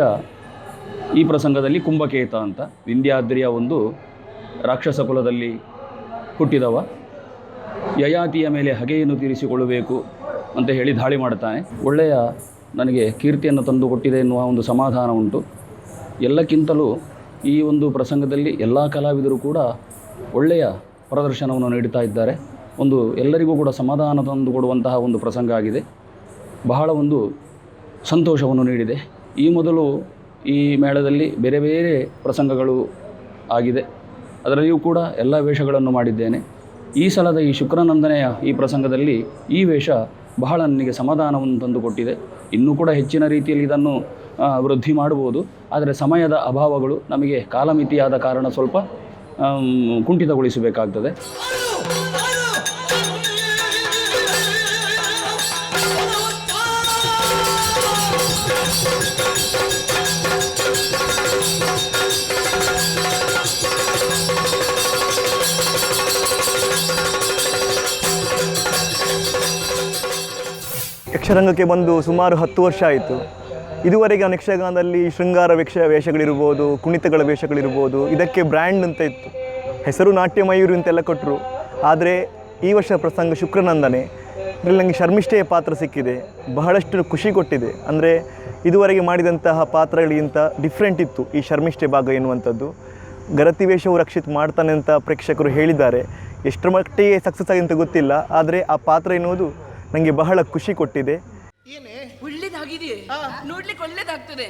ಈ ಪ್ರಸಂಗದಲ್ಲಿ ಕುಂಭಕೇತ ಅಂತ, ವಿಂಧ್ಯಾದ್ರಿಯ ಒಂದು ರಾಕ್ಷಸ ಕುಲದಲ್ಲಿ ಹುಟ್ಟಿದವ ಯಯಾತಿಯ ಮೇಲೆ ಹಗೆಯನ್ನು ತೀರಿಸಿಕೊಳ್ಳಬೇಕು ಅಂತ ಹೇಳಿ ದಾಳಿ ಮಾಡುತ್ತಾನೆ. ಒಳ್ಳೆಯ ನನಗೆ ಕೀರ್ತಿಯನ್ನು ತಂದು ಕೊಟ್ಟಿದೆ ಎನ್ನುವ ಒಂದು ಸಮಾಧಾನ ಉಂಟು. ಎಲ್ಲಕ್ಕಿಂತಲೂ ಈ ಒಂದು ಪ್ರಸಂಗದಲ್ಲಿ ಎಲ್ಲ ಕಲಾವಿದರು ಕೂಡ ಒಳ್ಳೆಯ ಪ್ರದರ್ಶನವನ್ನು ನೀಡುತ್ತಾ ಇದ್ದಾರೆ. ಒಂದು ಎಲ್ಲರಿಗೂ ಕೂಡ ಸಮಾಧಾನ ತಂದು ಕೊಡುವಂತಹ ಒಂದು ಪ್ರಸಂಗ ಆಗಿದೆ. ಬಹಳ ಒಂದು ಸಂತೋಷವನ್ನು ನೀಡಿದೆ. ಈ ಮೊದಲು ಈ ಮೇಳದಲ್ಲಿ ಬೇರೆ ಬೇರೆ ಪ್ರಸಂಗಗಳು ಆಗಿದೆ, ಅದರಲ್ಲಿಯೂ ಕೂಡ ಎಲ್ಲ ವೇಷಗಳನ್ನು ಮಾಡಿದ್ದೇನೆ. ಈ ಸಲದ ಈ ಶುಕ್ರನಂದನೆಯ ಈ ಪ್ರಸಂಗದಲ್ಲಿ ಈ ವೇಷ ಬಹಳ ನನಗೆ ಸಮಾಧಾನವನ್ನು ತಂದುಕೊಟ್ಟಿದೆ. ಇನ್ನೂ ಕೂಡ ಹೆಚ್ಚಿನ ರೀತಿಯಲ್ಲಿ ಇದನ್ನು ವೃದ್ಧಿ ಮಾಡ್ಬೋದು, ಆದರೆ ಸಮಯದ ಅಭಾವಗಳು ನಮಗೆ ಕಾಲಮಿತಿಯಾದ ಕಾರಣ ಸ್ವಲ್ಪ ಕುಂಠಿತಗೊಳಿಸಬೇಕಾಗ್ತದೆ. ಯಕ್ಷರಂಗಕ್ಕೆ ಬಂದು ಸುಮಾರು 10 ವರ್ಷ ಆಯಿತು. ಇದುವರೆಗೆ ನಾನು ಯಕ್ಷಗಾನದಲ್ಲಿ ಶೃಂಗಾರ ವೇಷಗಳಿರ್ಬೋದು, ಕುಣಿತಗಳ ವೇಷಗಳಿರ್ಬೋದು, ಇದಕ್ಕೆ ಬ್ರ್ಯಾಂಡ್ ಅಂತ ಇತ್ತು, ಹೆಸರು ನಾಟ್ಯ ಮಯೂರಿ ಅಂತೆಲ್ಲ ಕೊಟ್ಟರು. ಆದರೆ ಈ ವರ್ಷ ಪ್ರಸಂಗ ಶುಕ್ರನಂದನೆ, ಇದರಲ್ಲಿ ನನಗೆ ಶರ್ಮಿಷ್ಠೆಯ ಪಾತ್ರ ಸಿಕ್ಕಿದೆ, ಬಹಳಷ್ಟು ಖುಷಿ ಕೊಟ್ಟಿದೆ. ಅಂದರೆ ಇದುವರೆಗೆ ಮಾಡಿದಂತಹ ಪಾತ್ರಗಳಿಗಿಂತ ಡಿಫ್ರೆಂಟ್ ಇತ್ತು ಈ ಶರ್ಮಿಷ್ಠೆ ಭಾಗ ಎನ್ನುವಂಥದ್ದು. ಗರತಿ ವೇಷವು ರಕ್ಷಿತ್ ಮಾಡ್ತಾನೆ ಅಂತ ಪ್ರೇಕ್ಷಕರು ಹೇಳಿದ್ದಾರೆ. ಎಷ್ಟರ ಮಟ್ಟಿಗೆ ಸಕ್ಸಸ್ ಆಗಿ ಅಂತ ಗೊತ್ತಿಲ್ಲ, ಆದರೆ ಆ ಪಾತ್ರ ಎನ್ನುವುದು ನನಗೆ ಬಹಳ ಖುಷಿ ಕೊಟ್ಟಿದೆ. ಒಳ್ಳೇದಾಗಿದೆಯೇ, ನೋಡ್ಲಿಕ್ಕೆ ಒಳ್ಳೇದಾಗ್ತದೆ.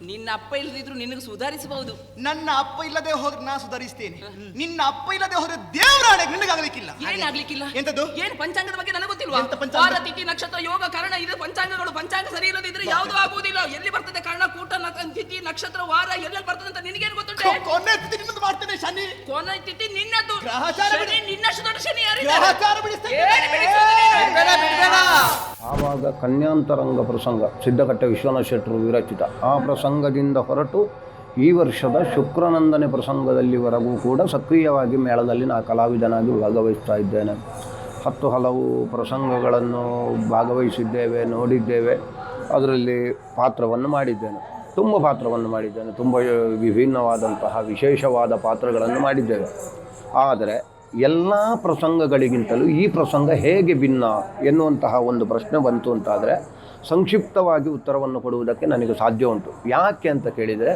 ನಿನ್ನ ಅಪ್ಪ ಇಲ್ಲದಿದ್ರು ನಿನಗೆ ಸುಧಾರಿಸಬಹುದು. ನನ್ನ ಅಪ್ಪ ಇಲ್ಲದೆ ಹೋದ್ರೆ ನಾ ಸುಧಾರಿಸ್ತೇನೆ, ನಿನ್ನ ಅಪ್ಪ ಇಲ್ಲದೆ ಹೋದ್ರೆ ದೇವರಾಣೆ ನಿನಗಾಗ್ಲಿಕ್ಕಿಲ್ಲ. ಏನಾಗ್ಲಿಕ್ಕಿಲ್ಲ? ಎಂತದ್ದು? ಏನು ಪಂಚಾಂಗದ ಬಗ್ಗೆ ನನಗೆ ಗೊತ್ತಿಲ್ವಾ? ವಾರ ತಿಥಿ ನಕ್ಷತ್ರ ಯೋಗ ಕಾರಣ ಇದು ಪಂಚಾಂಗಗಳು. ಪಂಚಾಂಗ ಸರಿ ಇಲ್ಲದಿದ್ರೆ ಯಾವುದು ಆಗುವುದಿಲ್ಲ. ಎಲ್ಲಿ ಬರ್ತದೆ ಕಾರಣ, ಕೂಟ ತಿಥಿ ನಕ್ಷತ್ರ ವಾರ ಎಲ್ಲೆಲ್ಲಿ ಬರ್ತದೆ ಅಂತ ನಿನಗೇನು ಗೊತ್ತುಂಟೆ? ಕೊನೆ ತಿಥಿ ನಿನ್ನದು ಮಾಡ್ತೇನೆ ಶನಿ. ಕೊನೆ ತಿಥಿ ನಿನ್ನದು. ಶನಿ ನಿನ್ನಷ್ಟು ದೊಡ್ಡ ಶನಿ ಆವಾಗ ಕನ್ಯಾಂತರಂಗ ಪ್ರಸಂಗ ಸಿದ್ಧಕಟ್ಟೆ ವಿಶ್ವನಾಥ ಶೆಟ್ಟರು ವಿರಚಿತ ಆ ಪ್ರಸಂಗದಿಂದ ಹೊರಟು ಈ ವರ್ಷದ ಶುಕ್ರನಂದನೆ ಪ್ರಸಂಗದಲ್ಲಿವರೆಗೂ ಕೂಡ ಸಕ್ರಿಯವಾಗಿ ಮೇಳದಲ್ಲಿ ನಾನು ಕಲಾವಿದನಾಗಿ ಭಾಗವಹಿಸ್ತಾ ಇದ್ದೇನೆ. 10 ಹಲವು ಪ್ರಸಂಗಗಳನ್ನು ಭಾಗವಹಿಸಿದ್ದೇವೆ, ನೋಡಿದ್ದೇವೆ. ಅದರಲ್ಲಿ ಪಾತ್ರವನ್ನು ಮಾಡಿದ್ದೇನೆ, ತುಂಬ ಪಾತ್ರವನ್ನು ಮಾಡಿದ್ದೇನೆ, ತುಂಬ ವಿಭಿನ್ನವಾದಂತಹ ವಿಶೇಷವಾದ ಪಾತ್ರಗಳನ್ನು ಮಾಡಿದ್ದೇವೆ. ಆದರೆ ಎಲ್ಲ ಪ್ರಸಂಗಗಳಿಗಿಂತಲೂ ಈ ಪ್ರಸಂಗ ಹೇಗೆ ಭಿನ್ನ ಎನ್ನುವಂತಹ ಒಂದು ಪ್ರಶ್ನೆ ಬಂತು ಅಂತಾದರೆ ಸಂಕ್ಷಿಪ್ತವಾಗಿ ಉತ್ತರವನ್ನು ಕೊಡುವುದಕ್ಕೆ ನನಗೆ ಸಾಧ್ಯ ಉಂಟು. ಯಾಕೆ ಅಂತ ಕೇಳಿದರೆ,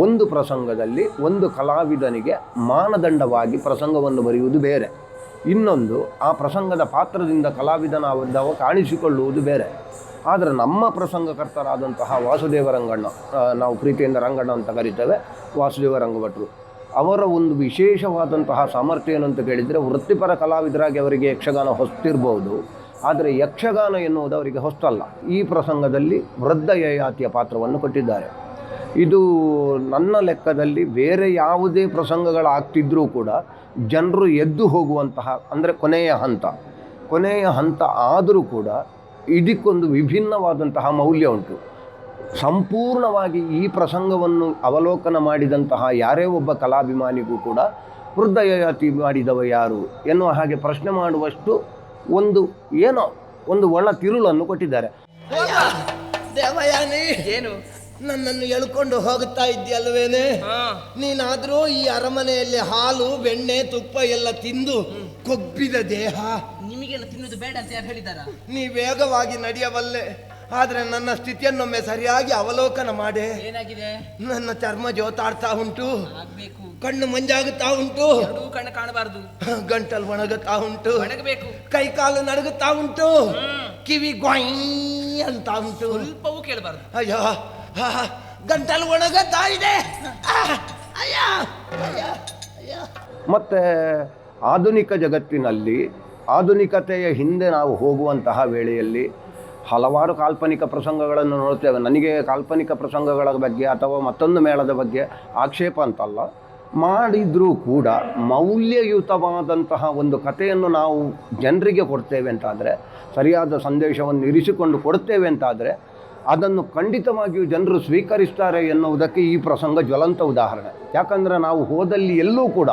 ಒಂದು ಪ್ರಸಂಗದಲ್ಲಿ ಒಂದು ಕಲಾವಿದನಿಗೆ ಮಾನದಂಡವಾಗಿ ಪ್ರಸಂಗವನ್ನು ಬರೆಯುವುದು ಬೇರೆ, ಇನ್ನೊಂದು ಆ ಪ್ರಸಂಗದ ಪಾತ್ರದಿಂದ ಕಲಾವಿದನಾದವ ಕಾಣಿಸಿಕೊಳ್ಳುವುದು ಬೇರೆ. ಆದರೆ ನಮ್ಮ ಪ್ರಸಂಗಕರ್ತರಾದಂತಹ ವಾಸುದೇವ ರಂಗಣ್ಣ, ನಾವು ಪ್ರೀತಿಯಿಂದ ರಂಗಣ್ಣ ಅಂತ ಕರೀತೇವೆ, ವಾಸುದೇವ ರಂಗಭಟ್ರು, ಅವರ ಒಂದು ವಿಶೇಷವಾದಂತಹ ಸಾಮರ್ಥ್ಯ ಏನು ಅಂತ ಕೇಳಿದರೆ, ವೃತ್ತಿಪರ ಕಲಾವಿದರಾಗಿ ಅವರಿಗೆ ಯಕ್ಷಗಾನ ಹೊಸ್ತಿರ್ಬೋದು, ಆದರೆ ಯಕ್ಷಗಾನ ಎನ್ನುವುದು ಅವರಿಗೆ ಹೊಸ್ತಲ್ಲ. ಈ ಪ್ರಸಂಗದಲ್ಲಿ ವೃದ್ಧ ಯಯಾತಿಯ ಪಾತ್ರವನ್ನು ಕೊಟ್ಟಿದ್ದಾರೆ. ಇದು ನನ್ನ ಲೆಕ್ಕದಲ್ಲಿ ಬೇರೆ ಯಾವುದೇ ಪ್ರಸಂಗಗಳಾಗ್ತಿದ್ರೂ ಕೂಡ ಜನರು ಎದ್ದು ಹೋಗುವಂತಹ, ಅಂದರೆ ಕೊನೆಯ ಹಂತ ಆದರೂ ಕೂಡ ಇದಕ್ಕೊಂದು ವಿಭಿನ್ನವಾದಂತಹ ಮೌಲ್ಯ ಉಂಟು. ಸಂಪೂರ್ಣವಾಗಿ ಈ ಪ್ರಸಂಗವನ್ನು ಅವಲೋಕನ ಮಾಡಿದಂತಹ ಯಾರೇ ಒಬ್ಬ ಕಲಾಭಿಮಾನಿಗೂ ಕೂಡ ವೃದ್ಧ ಯಯಾತಿ ಮಾಡಿದವ ಯಾರು ಎನ್ನುವ ಹಾಗೆ ಪ್ರಶ್ನೆ ಮಾಡುವಷ್ಟು ಒಂದು ಒಳ ತಿರುಳನ್ನು ಕೊಟ್ಟಿದ್ದಾರೆ. ದೇವಯಾನಿ, ಏನು ನನ್ನನ್ನು ಎಳ್ಕೊಂಡು ಹೋಗುತ್ತಾ ಇದ್ದೀಯಲ್ವೇನೆ? ನೀನಾದ್ರೂ ಈ ಅರಮನೆಯಲ್ಲಿ ಹಾಲು ಬೆಣ್ಣೆ ತುಪ್ಪ ಎಲ್ಲ ತಿಂದು ಕೊಬ್ಬಿದ ದೇಹ. ನಿಮಗೆಲ್ಲ ತಿನ್ನುವುದು ಬೇಡ ಅಂತ ಯಾರು ಹೇಳಿದಾರ? ನೀ ವೇಗವಾಗಿ ನಡೆಯಬಲ್ಲೆ, ಆದ್ರೆ ನನ್ನ ಸ್ಥಿತಿಯನ್ನೊಮ್ಮೆ ಸರಿಯಾಗಿ ಅವಲೋಕನ ಮಾಡೆ. ಏನಾಗಿದೆ? ನನ್ನ ಚರ್ಮ ಜೋತಾಡ್ತಾ ಉಂಟು, ಕಣ್ಣು ಮಂಜಾಗುತ್ತಾ ಉಂಟು, ಕಣ್ಣು ಕಾಣಬಾರದು, ಗಂಟಲು ಒಣಗುತ್ತಾ ಉಂಟು, ಒಣಗಬೇಕು, ಕೈ ಕಾಲು ನಡುಗುತ್ತಾ ಉಂಟು, ಕಿವಿ ಗ್ವಾಯ್ ಅಂತ ಉಂಟು, ಸ್ವಲ್ಪವೂ ಕೇಳಬಾರದು. ಅಯ್ಯೋ ಗಂಟಲು ಒಣಗುತ್ತಾ ಇದೆ. ಮತ್ತು ಆಧುನಿಕ ಜಗತ್ತಿನಲ್ಲಿ ಆಧುನಿಕತೆಯ ಹಿಂದೆ ನಾವು ಹೋಗುವಂತಹ ವೇಳೆಯಲ್ಲಿ ಹಲವಾರು ಕಾಲ್ಪನಿಕ ಪ್ರಸಂಗಗಳನ್ನು ನೋಡ್ತೇವೆ. ನನಗೆ ಕಾಲ್ಪನಿಕ ಪ್ರಸಂಗಗಳ ಬಗ್ಗೆ ಅಥವಾ ಮತ್ತೊಂದು ಮೇಳದ ಬಗ್ಗೆ ಆಕ್ಷೇಪ ಅಂತಲ್ಲ, ಮಾಡಿದರೂ ಕೂಡ ಮೌಲ್ಯಯುತವಾದಂತಹ ಒಂದು ಕಥೆಯನ್ನು ನಾವು ಜನರಿಗೆ ಕೊಡ್ತೇವೆ ಅಂತಾದರೆ, ಸರಿಯಾದ ಸಂದೇಶವನ್ನು ಇರಿಸಿಕೊಂಡು ಕೊಡ್ತೇವೆ ಅಂತಾದರೆ ಅದನ್ನು ಖಂಡಿತವಾಗಿಯೂ ಜನರು ಸ್ವೀಕರಿಸ್ತಾರೆ ಎನ್ನುವುದಕ್ಕೆ ಈ ಪ್ರಸಂಗ ಜ್ವಲಂತ ಉದಾಹರಣೆ. ಯಾಕಂದರೆ ನಾವು ಹೋದಲ್ಲಿ ಎಲ್ಲೂ ಕೂಡ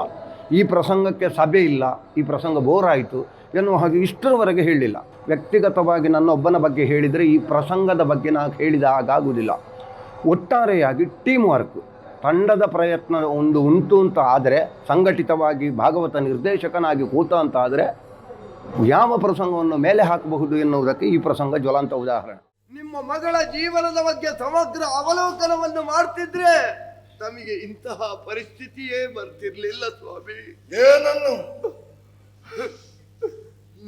ಈ ಪ್ರಸಂಗಕ್ಕೆ ಸಭೆ ಇಲ್ಲ, ಈ ಪ್ರಸಂಗ ಬೋರ್ ಆಯಿತು ಎನ್ನುವ ಹಾಗೆ ಇಷ್ಟರವರೆಗೆ ಹೇಳಲಿಲ್ಲ. ವ್ಯಕ್ತಿಗತವಾಗಿ ನನ್ನೊಬ್ಬನ ಬಗ್ಗೆ ಹೇಳಿದರೆ ಈ ಪ್ರಸಂಗದ ಬಗ್ಗೆ ನಾನು ಹೇಳಿದ ಹಾಗಾಗುವುದಿಲ್ಲ. ಒಟ್ಟಾರೆಯಾಗಿ ಟೀಮ್ ವರ್ಕ್, ತಂಡದ ಪ್ರಯತ್ನ ಉಂಟು ಅಂತ ಆದರೆ, ಸಂಘಟಿತವಾಗಿ ಭಾಗವತ ನಿರ್ದೇಶಕನಾಗಿ ಕೂತ ಅಂತ ಆದರೆ ಯಾವ ಪ್ರಸಂಗವನ್ನು ಮೇಲೆ ಹಾಕಬಹುದು ಎನ್ನುವುದಕ್ಕೆ ಈ ಪ್ರಸಂಗ ಜ್ವಲಂತ ಉದಾಹರಣೆ. ನಿಮ್ಮ ಮಗಳ ಜೀವನದ ಬಗ್ಗೆ ಸಮಗ್ರ ಅವಲೋಕನವನ್ನು ಮಾಡ್ತಿದ್ರೆ ತಮಗೆ ಇಂತಹ ಪರಿಸ್ಥಿತಿಯೇ ಬರ್ತಿರ್ಲಿಲ್ಲ ಸ್ವಾಮಿ. ಏನನ್ನು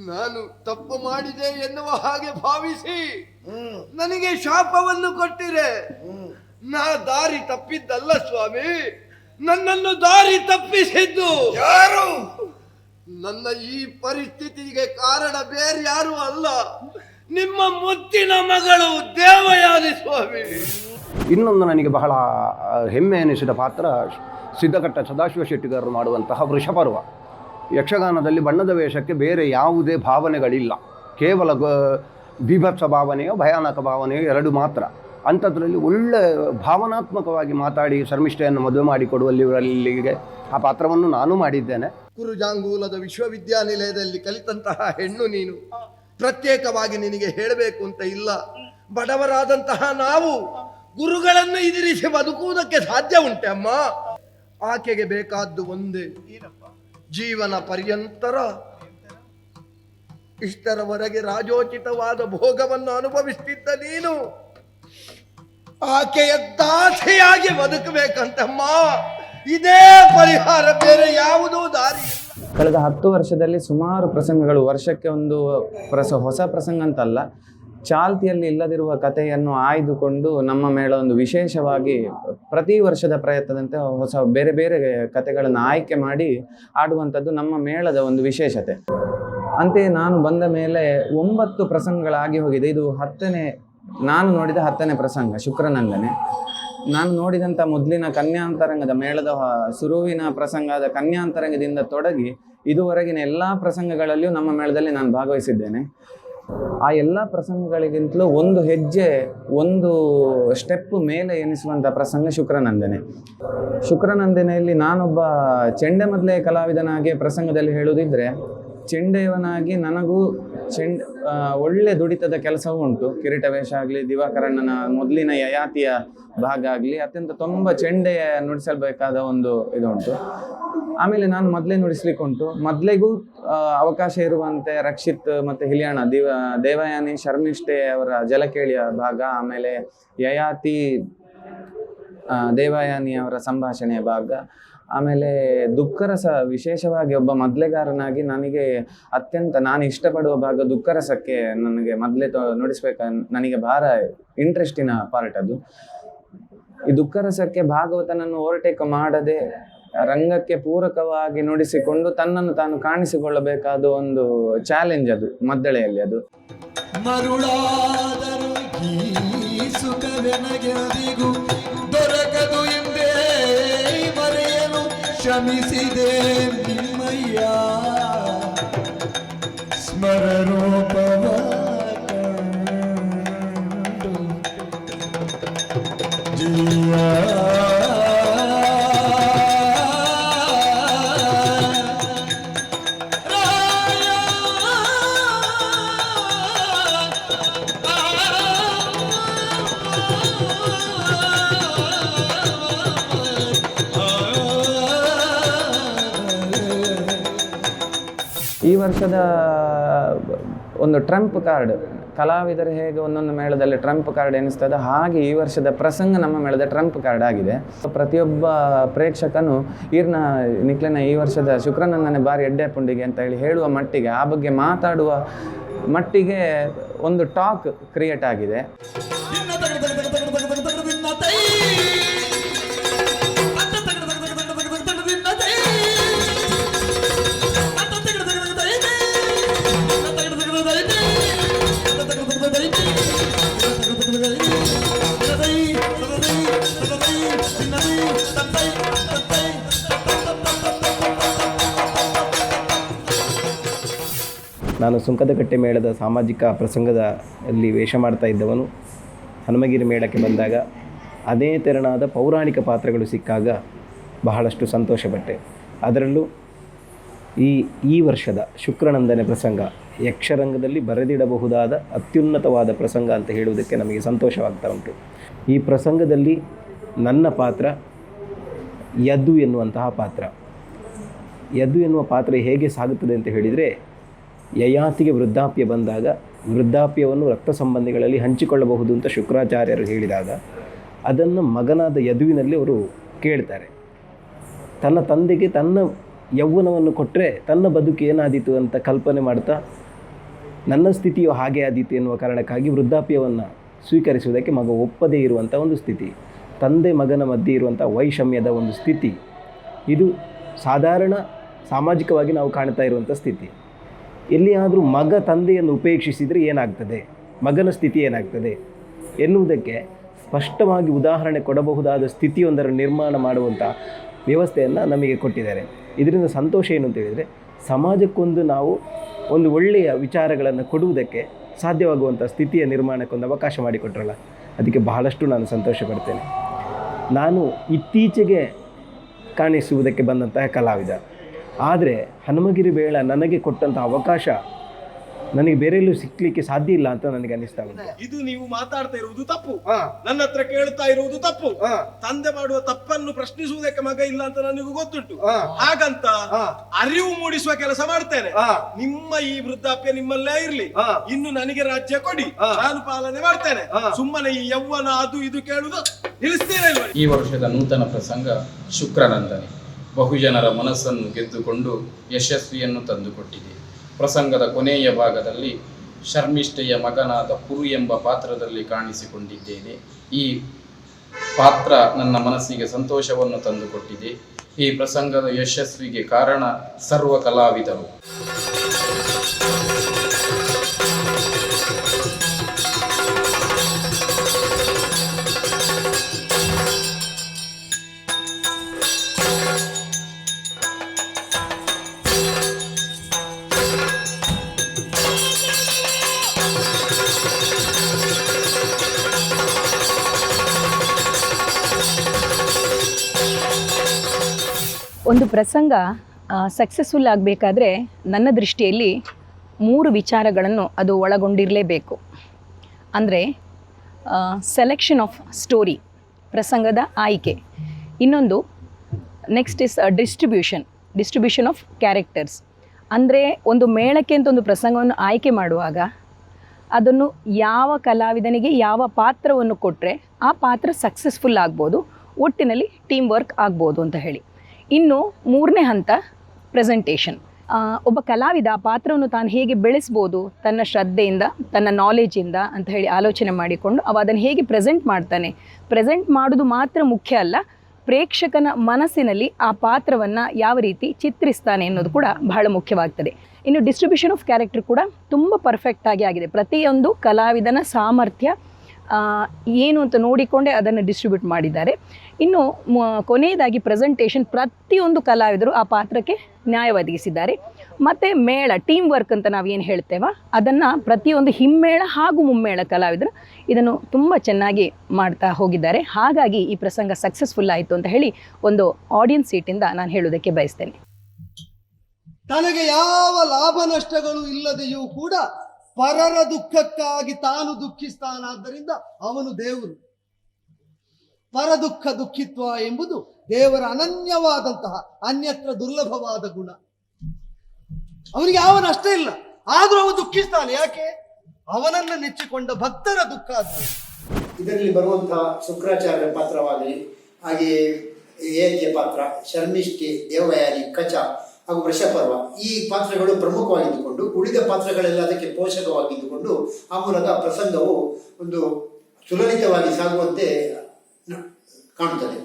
ನಾನು ತಪ್ಪು ಮಾಡಿದೆ ಎನ್ನುವ ಹಾಗೆ ಭಾವಿಸಿ ನನಗೆ ಶಾಪವನ್ನು ಕೊಟ್ಟಿರೆ. ನಾ ದಾರಿ ತಪ್ಪಿದ್ದಲ್ಲ ಸ್ವಾಮಿ, ನನ್ನನ್ನು ದಾರಿ ತಪ್ಪಿಸಿದ್ದು ಯಾರು? ನನ್ನ ಈ ಪರಿಸ್ಥಿತಿಗೆ ಕಾರಣ ಬೇರೆ ಯಾರು ಅಲ್ಲ, ನಿಮ್ಮ ಮುತ್ತಿನ ಮಗಳು ದೇವಯಾನಿ ಸ್ವಾಮಿ. ಇನ್ನೊಂದು ನನಗೆ ಬಹಳ ಹೆಮ್ಮೆ ಎನಿಸಿದ ಪಾತ್ರ ಸಿದ್ದಕಟ್ಟ ಸದಾಶಿವ ಶೆಟ್ಟಿಗಾರರು ಮಾಡುವಂತಹ ವೃಷಪರ್ವ. ಯಕ್ಷಗಾನದಲ್ಲಿ ಬಣ್ಣದ ವೇಷಕ್ಕೆ ಬೇರೆ ಯಾವುದೇ ಭಾವನೆಗಳಿಲ್ಲ, ಕೇವಲ ಬೀಭತ್ಸ ಭಾವನೆಯೋ ಭಯಾನಕ ಭಾವನೆಯೋ ಎರಡು ಮಾತ್ರ. ಅಂಥದ್ರಲ್ಲಿ ಒಳ್ಳೆ ಭಾವನಾತ್ಮಕವಾಗಿ ಮಾತಾಡಿ ಶರ್ಮಿಷ್ಠೆಯನ್ನು ಮದುವೆ ಮಾಡಿಕೊಡುವಲ್ಲಿಗೆ ಆ ಪಾತ್ರವನ್ನು ನಾನು ಮಾಡಿದ್ದೇನೆ. ಕುರುಜಾಂಗೂಲದ ವಿಶ್ವವಿದ್ಯಾನಿಲಯದಲ್ಲಿ ಕಲಿತಂತಹ ಹೆಣ್ಣು ನೀನು, ಪ್ರತ್ಯೇಕವಾಗಿ ನಿನಗೆ ಹೇಳಬೇಕು ಅಂತ ಇಲ್ಲ. ಬಡವರಾದಂತಹ ನಾವು ಗುರುಗಳನ್ನು ಎದುರಿಸಿ ಬದುಕುವುದಕ್ಕೆ ಸಾಧ್ಯ ಉಂಟೆ ಅಮ್ಮ? ಆಕೆಗೆ ಬೇಕಾದ್ದು ಒಂದೇ, ಜೀವನ ಪರ್ಯಂತರ ಇಷ್ಟರವರೆಗೆ ರಾಜೋಚಿತವಾದ ಭೋಗವನ್ನು ಅನುಭವಿಸುತ್ತಿದ್ದ ನೀನು ಆಕೆಯ ದಾಸಿಯಾಗಿ ಬದುಕಬೇಕಂತಮ್ಮ. ಇದೇ ಪರಿಹಾರ, ಬೇರೆ ಯಾವುದೂ ದಾರಿ ಇಲ್ಲ. ಕಳೆದ 10 ವರ್ಷದಲ್ಲಿ ಸುಮಾರು ಪ್ರಸಂಗಗಳು, ವರ್ಷಕ್ಕೆ ಒಂದು ಹೊಸ ಪ್ರಸಂಗ ಅಂತಲ್ಲ, ಚಾಲ್ತಿಯಲ್ಲಿ ಇಲ್ಲದಿರುವ ಕಥೆಯನ್ನು ಆಯ್ದುಕೊಂಡು ನಮ್ಮ ಮೇಳ ಒಂದು ವಿಶೇಷವಾಗಿ ಪ್ರತಿ ವರ್ಷದ ಪ್ರಯತ್ನದಂತೆ ಹೊಸ ಬೇರೆ ಬೇರೆ ಕಥೆಗಳನ್ನು ಆಯ್ಕೆ ಮಾಡಿ ಆಡುವಂಥದ್ದು ನಮ್ಮ ಮೇಳದ ಒಂದು ವಿಶೇಷತೆ. ಅಂತೆಯೇ ನಾನು ಬಂದ ಮೇಲೆ 9 ಪ್ರಸಂಗಗಳಾಗಿ ಹೋಗಿದೆ. ಇದು ನಾನು ನೋಡಿದ 10ನೇ ಪ್ರಸಂಗ ಶುಕ್ರನಂದನೆ. ನಾನು ನೋಡಿದಂಥ ಮೊದಲಿನ ಕನ್ಯಾಂತರಂಗದ ಮೇಳದ ಸುರುವಿನ ಪ್ರಸಂಗದ ಕನ್ಯಾಂತರಂಗದಿಂದ ತೊಡಗಿ ಇದುವರೆಗಿನ ಎಲ್ಲ ಪ್ರಸಂಗಗಳಲ್ಲಿಯೂ ನಮ್ಮ ಮೇಳದಲ್ಲಿ ನಾನು ಭಾಗವಹಿಸಿದ್ದೇನೆ. ಆ ಎಲ್ಲ ಪ್ರಸಂಗಗಳಿಗಿಂತಲೂ ಒಂದು ಹೆಜ್ಜೆ, ಒಂದು ಸ್ಟೆಪ್ ಮೇಲೆ ಎನಿಸುವಂಥ ಪ್ರಸಂಗ ಶುಕ್ರನಂದನೆ. ಶುಕ್ರನಂದನೆಯಲ್ಲಿ ನಾನೊಬ್ಬ ಚೆಂಡೆಮದ್ಲೆ ಕಲಾವಿದನಾಗಿ ಪ್ರಸಂಗದಲ್ಲಿ ಹೇಳುವುದಿದ್ರೆ, ಚೆಂಡೆಯವನಾಗಿ ನನಗೂ ಒಳ್ಳೆ ದುಡಿತದ ಕೆಲಸವೂ ಉಂಟು. ಕಿರೀಟ ವೇಷ ಆಗಲಿ, ದಿವಾಕರಣ್ಣನ ಮೊದಲಿನ ಯಯಾತಿಯ ಭಾಗ ಆಗಲಿ, ಅತ್ಯಂತ ತುಂಬ ಚೆಂಡೆ ನುಡಿಸಬೇಕಾದ ಒಂದು ಇದು ಉಂಟು. ಆಮೇಲೆ ನಾನು ಮೊದಲೇ ನುಡಿಸ್ಲಿಕ್ಕೆ ಉಂಟು. ಮೊದಲಿಗೂ ಅವಕಾಶ ಇರುವಂತೆ ರಕ್ಷಿತ್ ಮತ್ತು ಹಿಲಿಯಾಣ, ದೇವಯಾನಿ ಶರ್ಮಿಷ್ಠೆ ಅವರ ಜಲಕೇಳಿಯ ಭಾಗ, ಆಮೇಲೆ ಯಯಾತಿ ದೇವಯಾನಿ ಅವರ ಸಂಭಾಷಣೆಯ ಭಾಗ, ಆಮೇಲೆ ದುಃಖರಸ. ವಿಶೇಷವಾಗಿ ಒಬ್ಬ ಮೊದಲೆಗಾರನಾಗಿ ನನಗೆ ಅತ್ಯಂತ ನಾನು ಇಷ್ಟಪಡುವ ಭಾಗ ದುಃಖರಸಕ್ಕೆ ನನಗೆ ಮೊದಲೇ ನನಗೆ ಭಾಳ ಇಂಟ್ರೆಸ್ಟಿನ ಪಾರ್ಟ್ ಅದು. ಈ ದುಃಖರಸಕ್ಕೆ ಭಾಗವತನನ್ನು ಓವರ್ಟೇಕ್ ಮಾಡದೆ ರಂಗಕ್ಕೆ ಪೂರಕವಾಗಿ ನುಡಿಸಿಕೊಂಡು ತನ್ನನ್ನು ತಾನು ಕಾಣಿಸಿಕೊಳ್ಳಬೇಕಾದ ಒಂದು ಚಾಲೆಂಜ್ ಅದು ಮದ್ದಳೆಯಲ್ಲಿ. ಅದು ಮರುಳಾದರೂ ದೊರಕದು ಎಂದೇ ಮರೆಯಲು ಶ್ರಮಿಸಿದೆ ನಿಮ್ಮಯ್ಯ ಸ್ಮರರೂಪವ ಈ ವರ್ಷದ ಒಂದು ಟ್ರಂಪ್ ಕಾರ್ಡ್, ಕಲಾವಿದರು ಹೇಗೆ ಒಂದೊಂದು ಮೇಳದಲ್ಲಿ ಟ್ರಂಪ್ ಕಾರ್ಡ್ ಎನಿಸ್ತದೆ, ಹಾಗೆ ಈ ವರ್ಷದ ಪ್ರಸಂಗ ನಮ್ಮ ಮೇಳದ ಟ್ರಂಪ್ ಕಾರ್ಡ್ ಆಗಿದೆ. ಪ್ರತಿಯೊಬ್ಬ ಪ್ರೇಕ್ಷಕನು ಈರ್ನ ನಿಕ್ಲಿನ ಈ ವರ್ಷದ ಶುಕ್ರನಂದನೆ ಬಾರಿ ಎಡ್ಡೆ ಪುಂಡಿಗೆ ಅಂತ ಹೇಳುವ ಮಟ್ಟಿಗೆ, ಆ ಬಗ್ಗೆ ಮಾತಾಡುವ ಮಟ್ಟಿಗೆ ಒಂದು ಟಾಕ್ ಕ್ರಿಯೇಟ್ ಆಗಿದೆ. ನಾನು ಸುಂಕದಕಟ್ಟೆ ಮೇಳದ ಸಾಮಾಜಿಕ ಪ್ರಸಂಗದಲ್ಲಿ ವೇಷ ಮಾಡ್ತಾ ಇದ್ದವನು. ಹನುಮಗಿರಿ ಮೇಳಕ್ಕೆ ಬಂದಾಗ ಅದೇ ತೆರನಾದ ಪೌರಾಣಿಕ ಪಾತ್ರಗಳು ಸಿಕ್ಕಾಗ ಬಹಳಷ್ಟು ಸಂತೋಷಪಟ್ಟೆ. ಅದರಲ್ಲೂ ಈ ವರ್ಷದ ಶುಕ್ರನಂದನೆ ಪ್ರಸಂಗ ಯಕ್ಷರಂಗದಲ್ಲಿ ಬರೆದಿಡಬಹುದಾದ ಅತ್ಯುನ್ನತವಾದ ಪ್ರಸಂಗ ಅಂತ ಹೇಳುವುದಕ್ಕೆ ನಮಗೆ ಸಂತೋಷವಾಗ್ತಾ ಉಂಟು. ಈ ಪ್ರಸಂಗದಲ್ಲಿ ನನ್ನ ಪಾತ್ರ ಯದ್ದು ಎನ್ನುವಂತಹ ಪಾತ್ರ. ಯದ್ದು ಎನ್ನುವ ಪಾತ್ರ ಹೇಗೆ ಸಾಗುತ್ತದೆ ಅಂತ ಹೇಳಿದರೆ, ಯಯಾತಿಗೆ ವೃದ್ಧಾಪ್ಯ ಬಂದಾಗ ವೃದ್ಧಾಪ್ಯವನ್ನು ರಕ್ತ ಸಂಬಂಧಿಗಳಲ್ಲಿ ಹಂಚಿಕೊಳ್ಳಬಹುದು ಅಂತ ಶುಕ್ರಾಚಾರ್ಯರು ಹೇಳಿದಾಗ ಅದನ್ನು ಮಗನಾದ ಯದುವಿನಲ್ಲಿ ಅವರು ಕೇಳ್ತಾರೆ. ತನ್ನ ತಂದೆಗೆ ತನ್ನ ಯೌವನವನ್ನು ಕೊಟ್ಟರೆ ತನ್ನ ಬದುಕು ಏನಾದೀತು ಅಂತ ಕಲ್ಪನೆ ಮಾಡ್ತಾ, ನನ್ನ ಸ್ಥಿತಿಯು ಹಾಗೆ ಆದೀತು ಎನ್ನುವ ಕಾರಣಕ್ಕಾಗಿ ವೃದ್ಧಾಪ್ಯವನ್ನು ಸ್ವೀಕರಿಸುವುದಕ್ಕೆ ಮಗ ಒಪ್ಪದೇ ಇರುವಂಥ ಒಂದು ಸ್ಥಿತಿ, ತಂದೆ ಮಗನ ಮಧ್ಯೆ ಇರುವಂಥ ವೈಷಮ್ಯದ ಒಂದು ಸ್ಥಿತಿ, ಇದು ಸಾಧಾರಣ ಸಾಮಾಜಿಕವಾಗಿ ನಾವು ಕಾಣ್ತಾ ಇರುವಂಥ ಸ್ಥಿತಿ. ಎಲ್ಲಿಯಾದರೂ ಮಗ ತಂದೆಯನ್ನು ಉಪೇಕ್ಷಿಸಿದರೆ ಏನಾಗ್ತದೆ, ಮಗನ ಸ್ಥಿತಿ ಏನಾಗ್ತದೆ ಎನ್ನುವುದಕ್ಕೆ ಸ್ಪಷ್ಟವಾಗಿ ಉದಾಹರಣೆ ಕೊಡಬಹುದಾದ ಸ್ಥಿತಿಯೊಂದರ ನಿರ್ಮಾಣ ಮಾಡುವಂಥ ವ್ಯವಸ್ಥೆಯನ್ನು ನಮಗೆ ಕೊಟ್ಟಿದ್ದಾರೆ. ಇದರಿಂದ ಸಂತೋಷ ಏನು ಅಂತ ಹೇಳಿದರೆ, ಸಮಾಜಕ್ಕೊಂದು ನಾವು ಒಂದು ಒಳ್ಳೆಯ ವಿಚಾರಗಳನ್ನು ಕೊಡುವುದಕ್ಕೆ ಸಾಧ್ಯವಾಗುವಂಥ ಸ್ಥಿತಿಯ ನಿರ್ಮಾಣಕ್ಕೊಂದು ಅವಕಾಶ ಮಾಡಿಕೊಟ್ರಲ್ಲ, ಅದಕ್ಕೆ ಬಹಳಷ್ಟು ನಾನು ಸಂತೋಷ ಪಡ್ತೇನೆ. ನಾನು ಇತ್ತೀಚೆಗೆ ಕಾಣಿಸುವುದಕ್ಕೆ ಬಂದಂತಹ ಕಲಾವಿದ, ಆದರೆ ಹನುಮಗಿರಿ ಮೇಳ ನನಗೆ ಕೊಟ್ಟಂಥ ಅವಕಾಶ ನನಗೆ ಬೇರೆ ಎಲ್ಲೂ ಸಿಕ್ಕಲಿಕ್ಕೆ ಸಾಧ್ಯ ಇಲ್ಲ ಅಂತ ನನಗೆ ಅನಿಸ್ತಾ ಉಂಟು. ಇದು ನೀವು ಮಾತಾಡ್ತಾ ಇರುವುದು ತಪ್ಪು, ನನ್ನ ಹತ್ರ ಕೇಳ್ತಾ ಇರುವುದು ತಪ್ಪು. ತಂದೆ ಮಾಡುವ ತಪ್ಪನ್ನು ಪ್ರಶ್ನಿಸುವುದಕ್ಕೆ ಮಗ ಇಲ್ಲ ಅಂತ ನನಗೂ ಗೊತ್ತುಂಟು. ಹಾಗಂತ ಅರಿವು ಮೂಡಿಸುವ ಕೆಲಸ ಮಾಡ್ತೇನೆ. ನಿಮ್ಮ ಈ ವೃದ್ಧಾಪ್ಯ ನಿಮ್ಮಲ್ಲೇ ಇರ್ಲಿ, ಇನ್ನು ನನಗೆ ರಾಜ್ಯ ಕೊಡಿ, ನಾನು ಪಾಲನೆ ಮಾಡ್ತೇನೆ. ಸುಮ್ಮನೆ ಈ ಯೌವನ ಅದು ಇದು ಕೇಳುವುದು ನಿಲ್ಲಿಸ್ತೇನೆ. ಈ ವರ್ಷದ ನೂತನ ಪ್ರಸಂಗ ಶುಕ್ರನಂದನೆ ಬಹುಜನರ ಮನಸ್ಸನ್ನು ಗೆದ್ದುಕೊಂಡು ಯಶಸ್ವಿಯನ್ನು ತಂದುಕೊಟ್ಟಿದೆ. ಪ್ರಸಂಗದ ಕೊನೆಯ ಭಾಗದಲ್ಲಿ ಶರ್ಮಿಷ್ಠೆಯ ಮಗನಾದ ಕುರು ಎಂಬ ಪಾತ್ರದಲ್ಲಿ ಕಾಣಿಸಿಕೊಂಡಿದ್ದೇನೆ. ಈ ಪಾತ್ರ ನನ್ನ ಮನಸ್ಸಿಗೆ ಸಂತೋಷವನ್ನು ತಂದುಕೊಟ್ಟಿದೆ. ಈ ಪ್ರಸಂಗದ ಯಶಸ್ವಿಗೆ ಕಾರಣ ಸರ್ವ ಕಲಾವಿದರು. ಒಂದು ಪ್ರಸಂಗ ಸಕ್ಸಸ್ಫುಲ್ ಆಗಬೇಕಾದ್ರೆ ನನ್ನ ದೃಷ್ಟಿಯಲ್ಲಿ 3 ವಿಚಾರಗಳನ್ನು ಅದು ಒಳಗೊಂಡಿರಲೇಬೇಕು. ಅಂದರೆ ಸೆಲೆಕ್ಷನ್ ಆಫ್ ಸ್ಟೋರಿ, ಪ್ರಸಂಗದ ಆಯ್ಕೆ. ಇನ್ನೊಂದು next is distribution of characters. ಅಂದರೆ ಒಂದು ಮೇಳಕ್ಕೆ ಅಂತ ಒಂದು ಪ್ರಸಂಗವನ್ನು ಆಯ್ಕೆ ಮಾಡುವಾಗ ಅದನ್ನು ಯಾವ ಕಲಾವಿದನಿಗೆ ಯಾವ ಪಾತ್ರವನ್ನು ಕೊಟ್ಟರೆ ಆ ಪಾತ್ರ ಸಕ್ಸಸ್ಫುಲ್ ಆಗ್ಬೋದು, ಒಟ್ಟಿನಲ್ಲಿ ಟೀಮ್ ವರ್ಕ್ ಆಗ್ಬೋದು ಅಂತ ಹೇಳಿ. ಇನ್ನು 3ನೇ ಹಂತ ಪ್ರೆಸೆಂಟೇಷನ್. ಒಬ್ಬ ಕಲಾವಿದ ಆ ಪಾತ್ರವನ್ನು ತಾನು ಹೇಗೆ ಬೆಳೆಸ್ಬೋದು, ತನ್ನ ಶ್ರದ್ಧೆಯಿಂದ, ತನ್ನ ನಾಲೆಜಿಂದ ಅಂತ ಹೇಳಿ ಆಲೋಚನೆ ಮಾಡಿಕೊಂಡು ಅದನ್ನು ಹೇಗೆ ಪ್ರೆಸೆಂಟ್ ಮಾಡ್ತಾನೆ. ಪ್ರೆಸೆಂಟ್ ಮಾಡೋದು ಮಾತ್ರ ಮುಖ್ಯ ಅಲ್ಲ, ಪ್ರೇಕ್ಷಕನ ಮನಸ್ಸಿನಲ್ಲಿ ಆ ಪಾತ್ರವನ್ನು ಯಾವ ರೀತಿ ಚಿತ್ರಿಸ್ತಾನೆ ಅನ್ನೋದು ಕೂಡ ಬಹಳ ಮುಖ್ಯವಾಗ್ತದೆ. ಇನ್ನು ಡಿಸ್ಟ್ರಿಬ್ಯೂಷನ್ ಆಫ್ ಕ್ಯಾರೆಕ್ಟರ್ ಕೂಡ ತುಂಬ ಪರ್ಫೆಕ್ಟಾಗಿ ಆಗಿದೆ. ಪ್ರತಿಯೊಂದು ಕಲಾವಿದನ ಸಾಮರ್ಥ್ಯ ಏನು ಅಂತ ನೋಡಿಕೊಂಡೇ ಅದನ್ನು ಡಿಸ್ಟ್ರಿಬ್ಯೂಟ್ ಮಾಡಿದ್ದಾರೆ. ಇನ್ನು ಕೊನೆಯದಾಗಿ ಪ್ರೆಸೆಂಟೇಷನ್, ಪ್ರತಿಯೊಂದು ಕಲಾವಿದರು ಆ ಪಾತ್ರಕ್ಕೆ ನ್ಯಾಯ ಒದಗಿಸಿದ್ದಾರೆ. ಮತ್ತು ಮೇಳ, ಟೀಮ್ ವರ್ಕ್ ಅಂತ ನಾವು ಏನು ಹೇಳ್ತೇವೆ, ಅದನ್ನು ಪ್ರತಿಯೊಂದು ಹಿಮ್ಮೇಳ ಹಾಗೂ ಮುಮ್ಮೇಳ ಕಲಾವಿದರು ಇದನ್ನು ತುಂಬ ಚೆನ್ನಾಗಿ ಮಾಡ್ತಾ ಹೋಗಿದ್ದಾರೆ. ಹಾಗಾಗಿ ಈ ಪ್ರಸಂಗ ಸಕ್ಸಸ್ಫುಲ್ ಆಯಿತು ಅಂತ ಹೇಳಿ ಒಂದು ಆಡಿಯನ್ಸ್ ಸೀಟಿಂದ ನಾನು ಹೇಳೋದಕ್ಕೆ ಬಯಸ್ತೇನೆ. ತನಗೆ ಯಾವ ಲಾಭ ನಷ್ಟಗಳು ಇಲ್ಲದೆಯೂ ಕೂಡ ಪರರ ದುಃಖಕ್ಕಾಗಿ ತಾನು ದುಃಖಿಸ್ತಾನಾದ್ದರಿಂದ ಅವನು ದೇವರು. ಪರದುಃಖ ದುಃಖಿತ್ವ ಎಂಬುದು ದೇವರ ಅನನ್ಯವಾದಂತಹ, ಅನ್ಯತ್ರ ದುರ್ಲಭವಾದ ಗುಣ. ಅವನಿಗೆ ಯಾವ ನಷ್ಟ ಇಲ್ಲ, ಆದ್ರೂ ಅವನು ದುಃಖಿಸ್ತಾನೆ. ಯಾಕೆ? ಅವನನ್ನು ನೆಚ್ಚಿಕೊಂಡ ಭಕ್ತರ ದುಃಖ ಅದು. ಇದರಲ್ಲಿ ಬರುವಂತಹ ಶುಕ್ರಾಚಾರ್ಯ ಪಾತ್ರವಾಗಲಿ, ಹಾಗೆಯೇ ಏಕೆ ಪಾತ್ರ, ಶರ್ಮಿಷ್ಠಿ, ದೇವಯಾನಿ, ಕಚ ಹಾಗೂ ವೃಷಪರ್ವ, ಈ ಪಾತ್ರಗಳು ಪ್ರಮುಖವಾಗಿದ್ದುಕೊಂಡು ಉಳಿದ ಪಾತ್ರಗಳೆಲ್ಲ ಅದಕ್ಕೆ ಪೋಷಕವಾಗಿದ್ದುಕೊಂಡು ಆ ಮೂಲಕ ಪ್ರಸಂಗವು ಒಂದು ಸುಲಲಿತವಾಗಿ ಸಾಗುವಂತೆ ಕಾಣುತ್ತದೆ.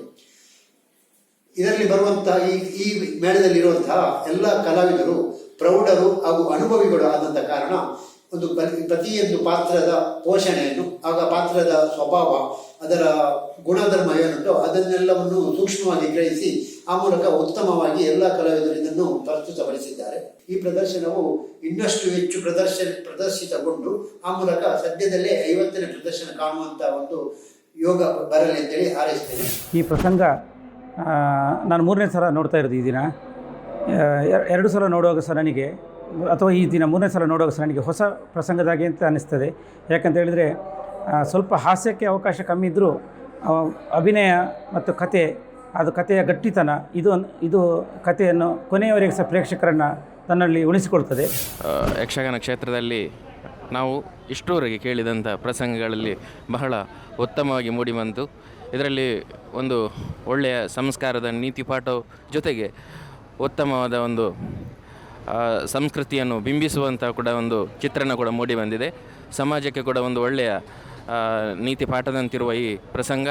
ಇದರಲ್ಲಿ ಬರುವಂತಹ ಈ ಮೇಳದಲ್ಲಿರುವಂತಹ ಎಲ್ಲ ಕಲಾವಿದರು ಪ್ರೌಢರು ಹಾಗೂ ಅನುಭವಿಗಳು ಆದಂಥ ಕಾರಣ ಒಂದು ಪ್ರತಿಯೊಂದು ಪಾತ್ರದ ಪೋಷಣೆಯನ್ನು, ಆಗ ಪಾತ್ರದ ಸ್ವಭಾವ, ಅದರ ಗುಣಧರ್ಮ ಏನುಂಟೋ ಅದನ್ನೆಲ್ಲವನ್ನು ಸೂಕ್ಷ್ಮವಾಗಿ ಗ್ರಹಿಸಿ ಆ ಮೂಲಕ ಉತ್ತಮವಾಗಿ ಎಲ್ಲ ಕಲಾವಿದರು ಇದನ್ನು ಪ್ರಸ್ತುತಪಡಿಸಿದ್ದಾರೆ. ಈ ಪ್ರದರ್ಶನವು ಇನ್ನಷ್ಟು ಹೆಚ್ಚು ಪ್ರದರ್ಶಿತಗೊಂಡು ಆ ಮೂಲಕ ಸದ್ಯದಲ್ಲೇ 50ನೇ ಪ್ರದರ್ಶನ ಕಾಣುವಂಥ ಒಂದು ಯೋಗ ಬರಲಿ ಅಂತೇಳಿ ಹಾರೈಸ್ತೇನೆ. ಈ ಪ್ರಸಂಗ ನಾನು 3ನೇ ಸಲ ನೋಡ್ತಾ ಇರೋದು ಈ ದಿನ. 2 ಸಲ ನೋಡುವಾಗ ಸಹ ನನಗೆ, ಅಥವಾ ಈ ದಿನ 3ನೇ ಸಲ ನೋಡುವಾಗ ಸಹ ನನಗೆ ಹೊಸ ಪ್ರಸಂಗದಾಗೆ ಅಂತ ಅನ್ನಿಸ್ತದೆ. ಯಾಕಂತ ಹೇಳಿದರೆ ಸ್ವಲ್ಪ ಹಾಸ್ಯಕ್ಕೆ ಅವಕಾಶ ಕಮ್ಮಿ ಇದ್ದರೂ ಅಭಿನಯ ಮತ್ತು ಕತೆ, ಅದು ಕಥೆಯ ಗಟ್ಟಿತನ, ಇದು ಕಥೆಯನ್ನು ಕೊನೆಯವರೆಗೆ ಸಹ ಪ್ರೇಕ್ಷಕರನ್ನು ತನ್ನಲ್ಲಿ ಉಳಿಸಿಕೊಳ್ತದೆ. ಯಕ್ಷಗಾನ ಕ್ಷೇತ್ರದಲ್ಲಿ ನಾವು ಇಷ್ಟರವರೆಗೆ ಕೇಳಿದಂಥ ಪ್ರಸಂಗಗಳಲ್ಲಿ ಬಹಳ ಉತ್ತಮವಾಗಿ ಮೂಡಿಬಂತು. ಇದರಲ್ಲಿ ಒಂದು ಒಳ್ಳೆಯ ಸಂಸ್ಕಾರದ ನೀತಿಪಾಠ ಜೊತೆಗೆ ಉತ್ತಮವಾದ ಒಂದು ಸಂಸ್ಕೃತಿಯನ್ನು ಬಿಂಬಿಸುವಂಥ ಕೂಡ ಒಂದು ಚಿತ್ರಣ ಕೂಡ ಮೂಡಿ ಬಂದಿದೆ. ಸಮಾಜಕ್ಕೆ ಕೂಡ ಒಂದು ಒಳ್ಳೆಯ ನೀತಿ ಪಾಠದಂತಿರುವ ಈ ಪ್ರಸಂಗ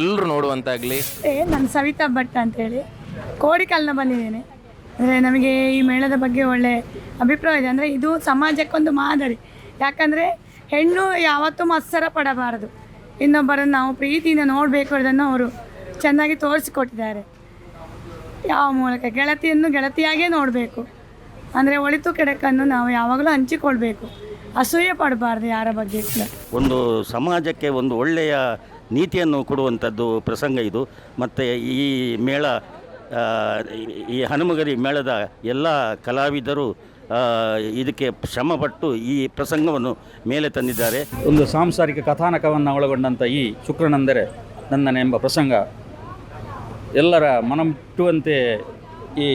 ಎಲ್ಲರೂ ನೋಡುವಂತಾಗಲಿ. ನಾನು ಸವಿತಾ ಭಟ್ ಅಂತೇಳಿ ಕೋಡಿಕಲ್ನ ಬಂದಿದ್ದೇನೆ. ಅಂದರೆ ನಮಗೆ ಈ ಮೇಳದ ಬಗ್ಗೆ ಒಳ್ಳೆಯ ಅಭಿಪ್ರಾಯ ಇದೆ. ಅಂದರೆ ಇದು ಸಮಾಜಕ್ಕೊಂದು ಮಾದರಿ. ಯಾಕಂದರೆ ಹೆಣ್ಣು ಯಾವತ್ತೂ ಮತ್ಸರ ಪಡಬಾರದು, ಇನ್ನೊಬ್ಬರನ್ನು ನಾವು ಪ್ರೀತಿಯಿಂದ ನೋಡಬೇಕು ಅದನ್ನು ಅವರು ಚೆನ್ನಾಗಿ ತೋರಿಸಿಕೊಟ್ಟಿದ್ದಾರೆ. ಯಾವ ಮೂಲಕ ಗೆಳತಿಯನ್ನು ಗೆಳತಿಯಾಗೇ ನೋಡಬೇಕು, ಅಂದರೆ ಒಳಿತು ಕೆಡಕನ್ನು ನಾವು ಯಾವಾಗಲೂ ಹಂಚಿಕೊಳ್ಬೇಕು, ಅಸೂಯೆ ಪಡಬಾರ್ದು ಯಾರ ಬಗ್ಗೆ. ಒಂದು ಸಮಾಜಕ್ಕೆ ಒಂದು ಒಳ್ಳೆಯ ನೀತಿಯನ್ನು ಕೊಡುವಂಥದ್ದು ಪ್ರಸಂಗ ಇದು. ಮತ್ತು ಈ ಮೇಳ, ಈ ಹನುಮಗರಿ ಮೇಳದ ಎಲ್ಲ ಕಲಾವಿದರು ಇದಕ್ಕೆ ಶ್ರಮಪಟ್ಟು ಈ ಪ್ರಸಂಗವನ್ನು ಮೇಲೆ ತಂದಿದ್ದಾರೆ. ಒಂದು ಸಾಂಸಾರಿಕ ಕಥಾನಕವನ್ನು ಒಳಗೊಂಡಂಥ ಈ ಶುಕ್ರನಂದರೆ ನನ್ನನೆ ಎಂಬ ಪ್ರಸಂಗ ಎಲ್ಲರ ಮನಮುಟ್ಟುವಂತೆ ಈ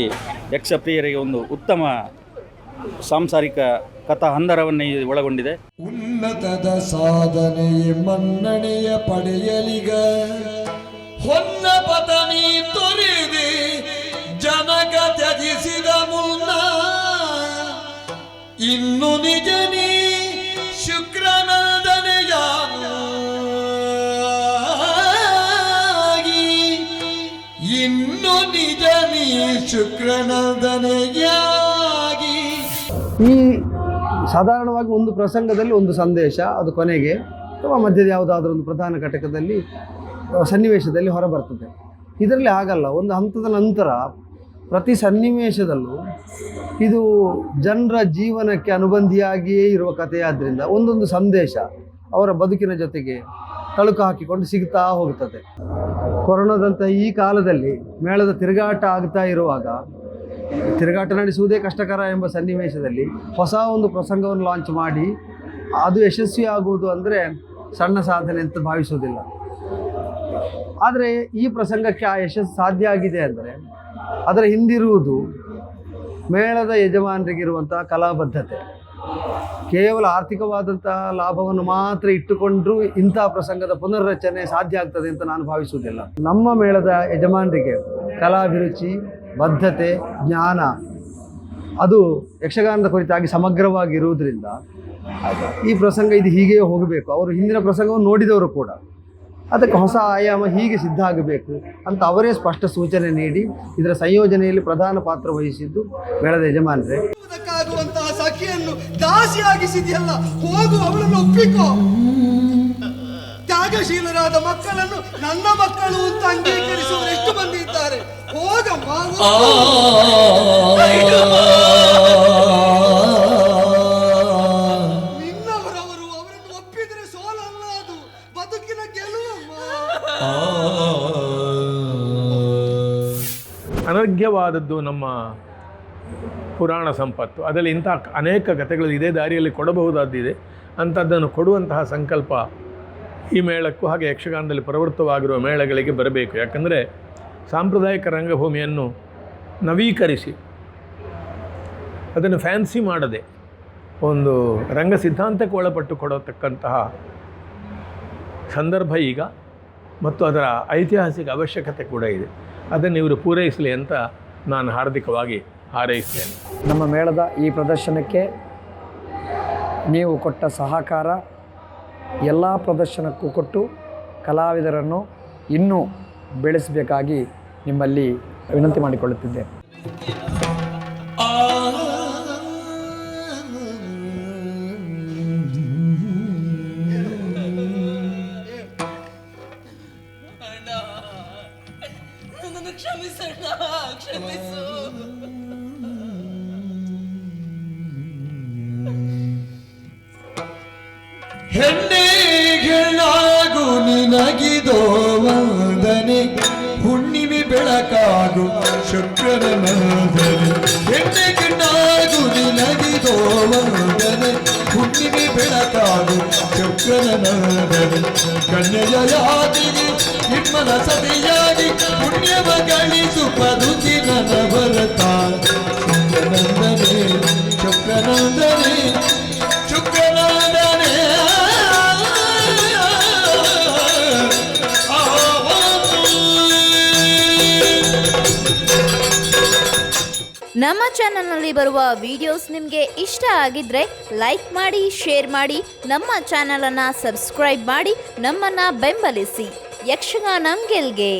ಯಕ್ಷಪ್ರಿಯರಿಗೆ ಒಂದು ಉತ್ತಮ ಸಾಂಸಾರಿಕ ಕಥಾ ಹಂದರವನ್ನೇ ಒಳಗೊಂಡಿದೆ. ಉನ್ನತದ ಸಾಧನೆಯ ಮನ್ನಣೆಯ ಪಡೆಯಲಿಗ ಹೊನ್ನ ಪತನಿ ತೊರೆದೆ ಜನಕ ತ್ಯಜಿಸಿದ ಮುನ್ನ ಇನ್ನು ನಿಜನಿ ಶುಕ್ರನಂದನೆಯಾಗಿ ಇನ್ನು ನಿಜನಿ ಶುಕ್ರನಂದನೆಯಾಗಿ. ಈ ಸಾಧಾರಣವಾಗಿ ಒಂದು ಪ್ರಸಂಗದಲ್ಲಿ ಒಂದು ಸಂದೇಶ, ಅದು ಕೊನೆಗೆ ಅಥವಾ ಮಧ್ಯದ ಯಾವುದಾದ್ರೂ ಒಂದು ಪ್ರಧಾನ ಘಟಕದಲ್ಲಿ ಸನ್ನಿವೇಶದಲ್ಲಿ ಹೊರಬರ್ತದೆ. ಇದರಲ್ಲಿ ಆಗಲ್ಲ. ಒಂದು ಹಂತದ ನಂತರ ಪ್ರತಿ ಸನ್ನಿವೇಶದಲ್ಲೂ ಇದು ಜನರ ಜೀವನಕ್ಕೆ ಅನುಬಂಧಿಯಾಗಿಯೇ ಇರುವ ಕಥೆಯಾದ್ದರಿಂದ ಒಂದೊಂದು ಸಂದೇಶ ಅವರ ಬದುಕಿನ ಜೊತೆಗೆ ತಳುಕು ಹಾಕಿಕೊಂಡು ಸಿಗ್ತಾ ಹೋಗ್ತದೆ. ಕೊರೋನಾದಂಥ ಈ ಕಾಲದಲ್ಲಿ ಮೇಳದ ತಿರುಗಾಟ ಆಗ್ತಾ ಇರುವಾಗ, ತಿರುಗಾಟ ನಡೆಸುವುದೇ ಕಷ್ಟಕರ ಎಂಬ ಸನ್ನಿವೇಶದಲ್ಲಿ ಹೊಸ ಒಂದು ಪ್ರಸಂಗವನ್ನು ಲಾಂಚ್ ಮಾಡಿ ಅದು ಯಶಸ್ವಿ ಆಗುವುದು ಅಂದರೆ ಸಣ್ಣ ಸಾಧನೆ ಅಂತ ಭಾವಿಸೋದಿಲ್ಲ. ಆದರೆ ಈ ಪ್ರಸಂಗಕ್ಕೆ ಆ ಯಶಸ್ಸು ಸಾಧ್ಯ ಆಗಿದೆ ಅಂದರೆ ಅದರ ಹಿಂದಿರುವುದು ಮೇಳದ ಯಜಮಾನರಿಗಿರುವಂತಹ ಕಲಾಬದ್ಧತೆ. ಕೇವಲ ಆರ್ಥಿಕವಾದಂತಹ ಲಾಭವನ್ನು ಮಾತ್ರ ಇಟ್ಟುಕೊಂಡ್ರೂ ಇಂಥ ಪ್ರಸಂಗದ ಪುನರ್ರಚನೆ ಸಾಧ್ಯ ಆಗ್ತದೆ ಅಂತ ನಾನು ಭಾವಿಸುವುದಿಲ್ಲ. ನಮ್ಮ ಮೇಳದ ಯಜಮಾನರಿಗೆ ಕಲಾಭಿರುಚಿ, ಬದ್ಧತೆ, ಜ್ಞಾನ ಅದು ಯಕ್ಷಗಾನದ ಕುರಿತಾಗಿ ಸಮಗ್ರವಾಗಿರುವುದರಿಂದ ಈ ಪ್ರಸಂಗ ಇದು ಹೀಗೆ ಹೋಗಬೇಕು. ಅವರು ಹಿಂದಿನ ಪ್ರಸಂಗವನ್ನು ನೋಡಿದವರು ಕೂಡ ಅದಕ್ಕೆ ಹೊಸ ಆಯಾಮ ಹೀಗೆ ಸಿದ್ಧ ಆಗಬೇಕು ಅಂತ ಅವರೇ ಸ್ಪಷ್ಟ ಸೂಚನೆ ನೀಡಿ ಇದರ ಸಂಯೋಜನೆಯಲ್ಲಿ ಪ್ರಧಾನ ಪಾತ್ರ ವಹಿಸಿದ್ದು ಮೇಳದ ಯಜಮಾನರೇ. ಆಗುವಂತಹ ಸಖಿಯನ್ನು ದಾಸಿಯಾಗಿಸಿದೆಯಲ್ಲ, ಹೋಗು, ಅವಳನ್ನು ಒಪ್ಪಿಕೋ. ತ್ಯಾಗಶೀಲರಾದ ಮಕ್ಕಳನ್ನು ನನ್ನ ಮಕ್ಕಳು ಅಂತ ಅಂಗೀಕರಿಸುವರು ಎಷ್ಟು ಮಂದಿ ಇದ್ದಾರೆ. ಹೋಗಮ್ಮ. ನಿನ್ನವರವರು ಅವರನ್ನು ಒಪ್ಪಿದರೆ ಸೋಲಲ್ಲ, ಅದು ಬದುಕಿನ ಗೆಲುವಮ್ಮ. ಅನರ್ಘ್ಯವಾದದ್ದು ನಮ್ಮ ಪುರಾಣ ಸಂಪತ್ತು. ಅದರಲ್ಲಿ ಇಂಥ ಅನೇಕ ಕಥೆಗಳು ಇದೇ ದಾರಿಯಲ್ಲಿ ಕೊಡಬಹುದಾದ್ದಿದೆ. ಅಂಥದ್ದನ್ನು ಕೊಡುವಂತಹ ಸಂಕಲ್ಪ ಈ ಮೇಳಕ್ಕೂ ಹಾಗೆ ಯಕ್ಷಗಾನದಲ್ಲಿ ಪ್ರವೃತ್ತವಾಗಿರುವ ಮೇಳಗಳಿಗೆ ಬರಬೇಕು. ಯಾಕಂದರೆ ಸಾಂಪ್ರದಾಯಿಕ ರಂಗಭೂಮಿಯನ್ನು ನವೀಕರಿಸಿ ಅದನ್ನು ಫ್ಯಾನ್ಸಿ ಮಾಡದೆ ಒಂದು ರಂಗ ಸಿದ್ಧಾಂತಕ್ಕೆ ಒಳಪಟ್ಟು ಕೊಡತಕ್ಕಂತಹ ಸಂದರ್ಭ ಈಗ ಮತ್ತು ಅದರ ಐತಿಹಾಸಿಕ ಅವಶ್ಯಕತೆ ಕೂಡ ಇದೆ. ಅದನ್ನು ಇವರು ಪೂರೈಸಲಿ ಅಂತ ನಾನು ಹಾರ್ದಿಕವಾಗಿ ಹಾರೈಸ್ತೇನೆ. ನಮ್ಮ ಮೇಳದ ಈ ಪ್ರದರ್ಶನಕ್ಕೆ ನೀವು ಕೊಟ್ಟ ಸಹಕಾರ ಎಲ್ಲ ಪ್ರದರ್ಶನಕ್ಕೂ ಕೊಟ್ಟು ಕಲಾವಿದರನ್ನು ಇನ್ನೂ ಬೆಳೆಸಬೇಕಾಗಿ ನಿಮ್ಮಲ್ಲಿ ವಿನಂತಿ ಮಾಡಿಕೊಳ್ಳುತ್ತಿದ್ದೆ. ಹೆಣ್ಣೆಗಳಾಗು ನಿನಗಿದೋ ವಂದನೆ, ಹುಣ್ಣಿಮೆ ಬೆಳಕಾಗು ಶುಕ್ರನ ನಂದನೆ. ಹೆಣ್ಣೆಗಳಾಗು ನಿನಗಿದೋ ವಂದನೆ, ಹುಣ್ಣಿಮೆ ಬೆಳಕಾಗು ಶುಕ್ರನ ನಂದನೆ. ಕನ್ಯೆಯಾದಿಗೆ ನಿರ್ಮಲ ಸತಿಯಾಗಿ ಪುಣ್ಯವ ಗಳಿಸು ಪದುತಿ ನನ್ನ ಭರತ. ಶುಕ್ರನಂದನೆ ಶುಕ್ರನಂದನೆ ಶುಕ್ರನಂದನೆ. ನಮ್ಮ ಚಾನಲ್ನಲ್ಲಿ ಬರುವ ವಿಡಿಯೋಸ್ ನಿಮಗೆ ಇಷ್ಟ ಆಗಿದ್ರೆ ಲೈಕ್ ಮಾಡಿ, ಶೇರ್ ಮಾಡಿ, ನಮ್ಮ ಚಾನಲನ್ನು ಸಬ್ಸ್ಕ್ರೈಬ್ ಮಾಡಿ ನಮ್ಮನ್ನು ಬೆಂಬಲಿಸಿ. ಯಕ್ಷಗಾನ ಗೆಲ್ಗೆ.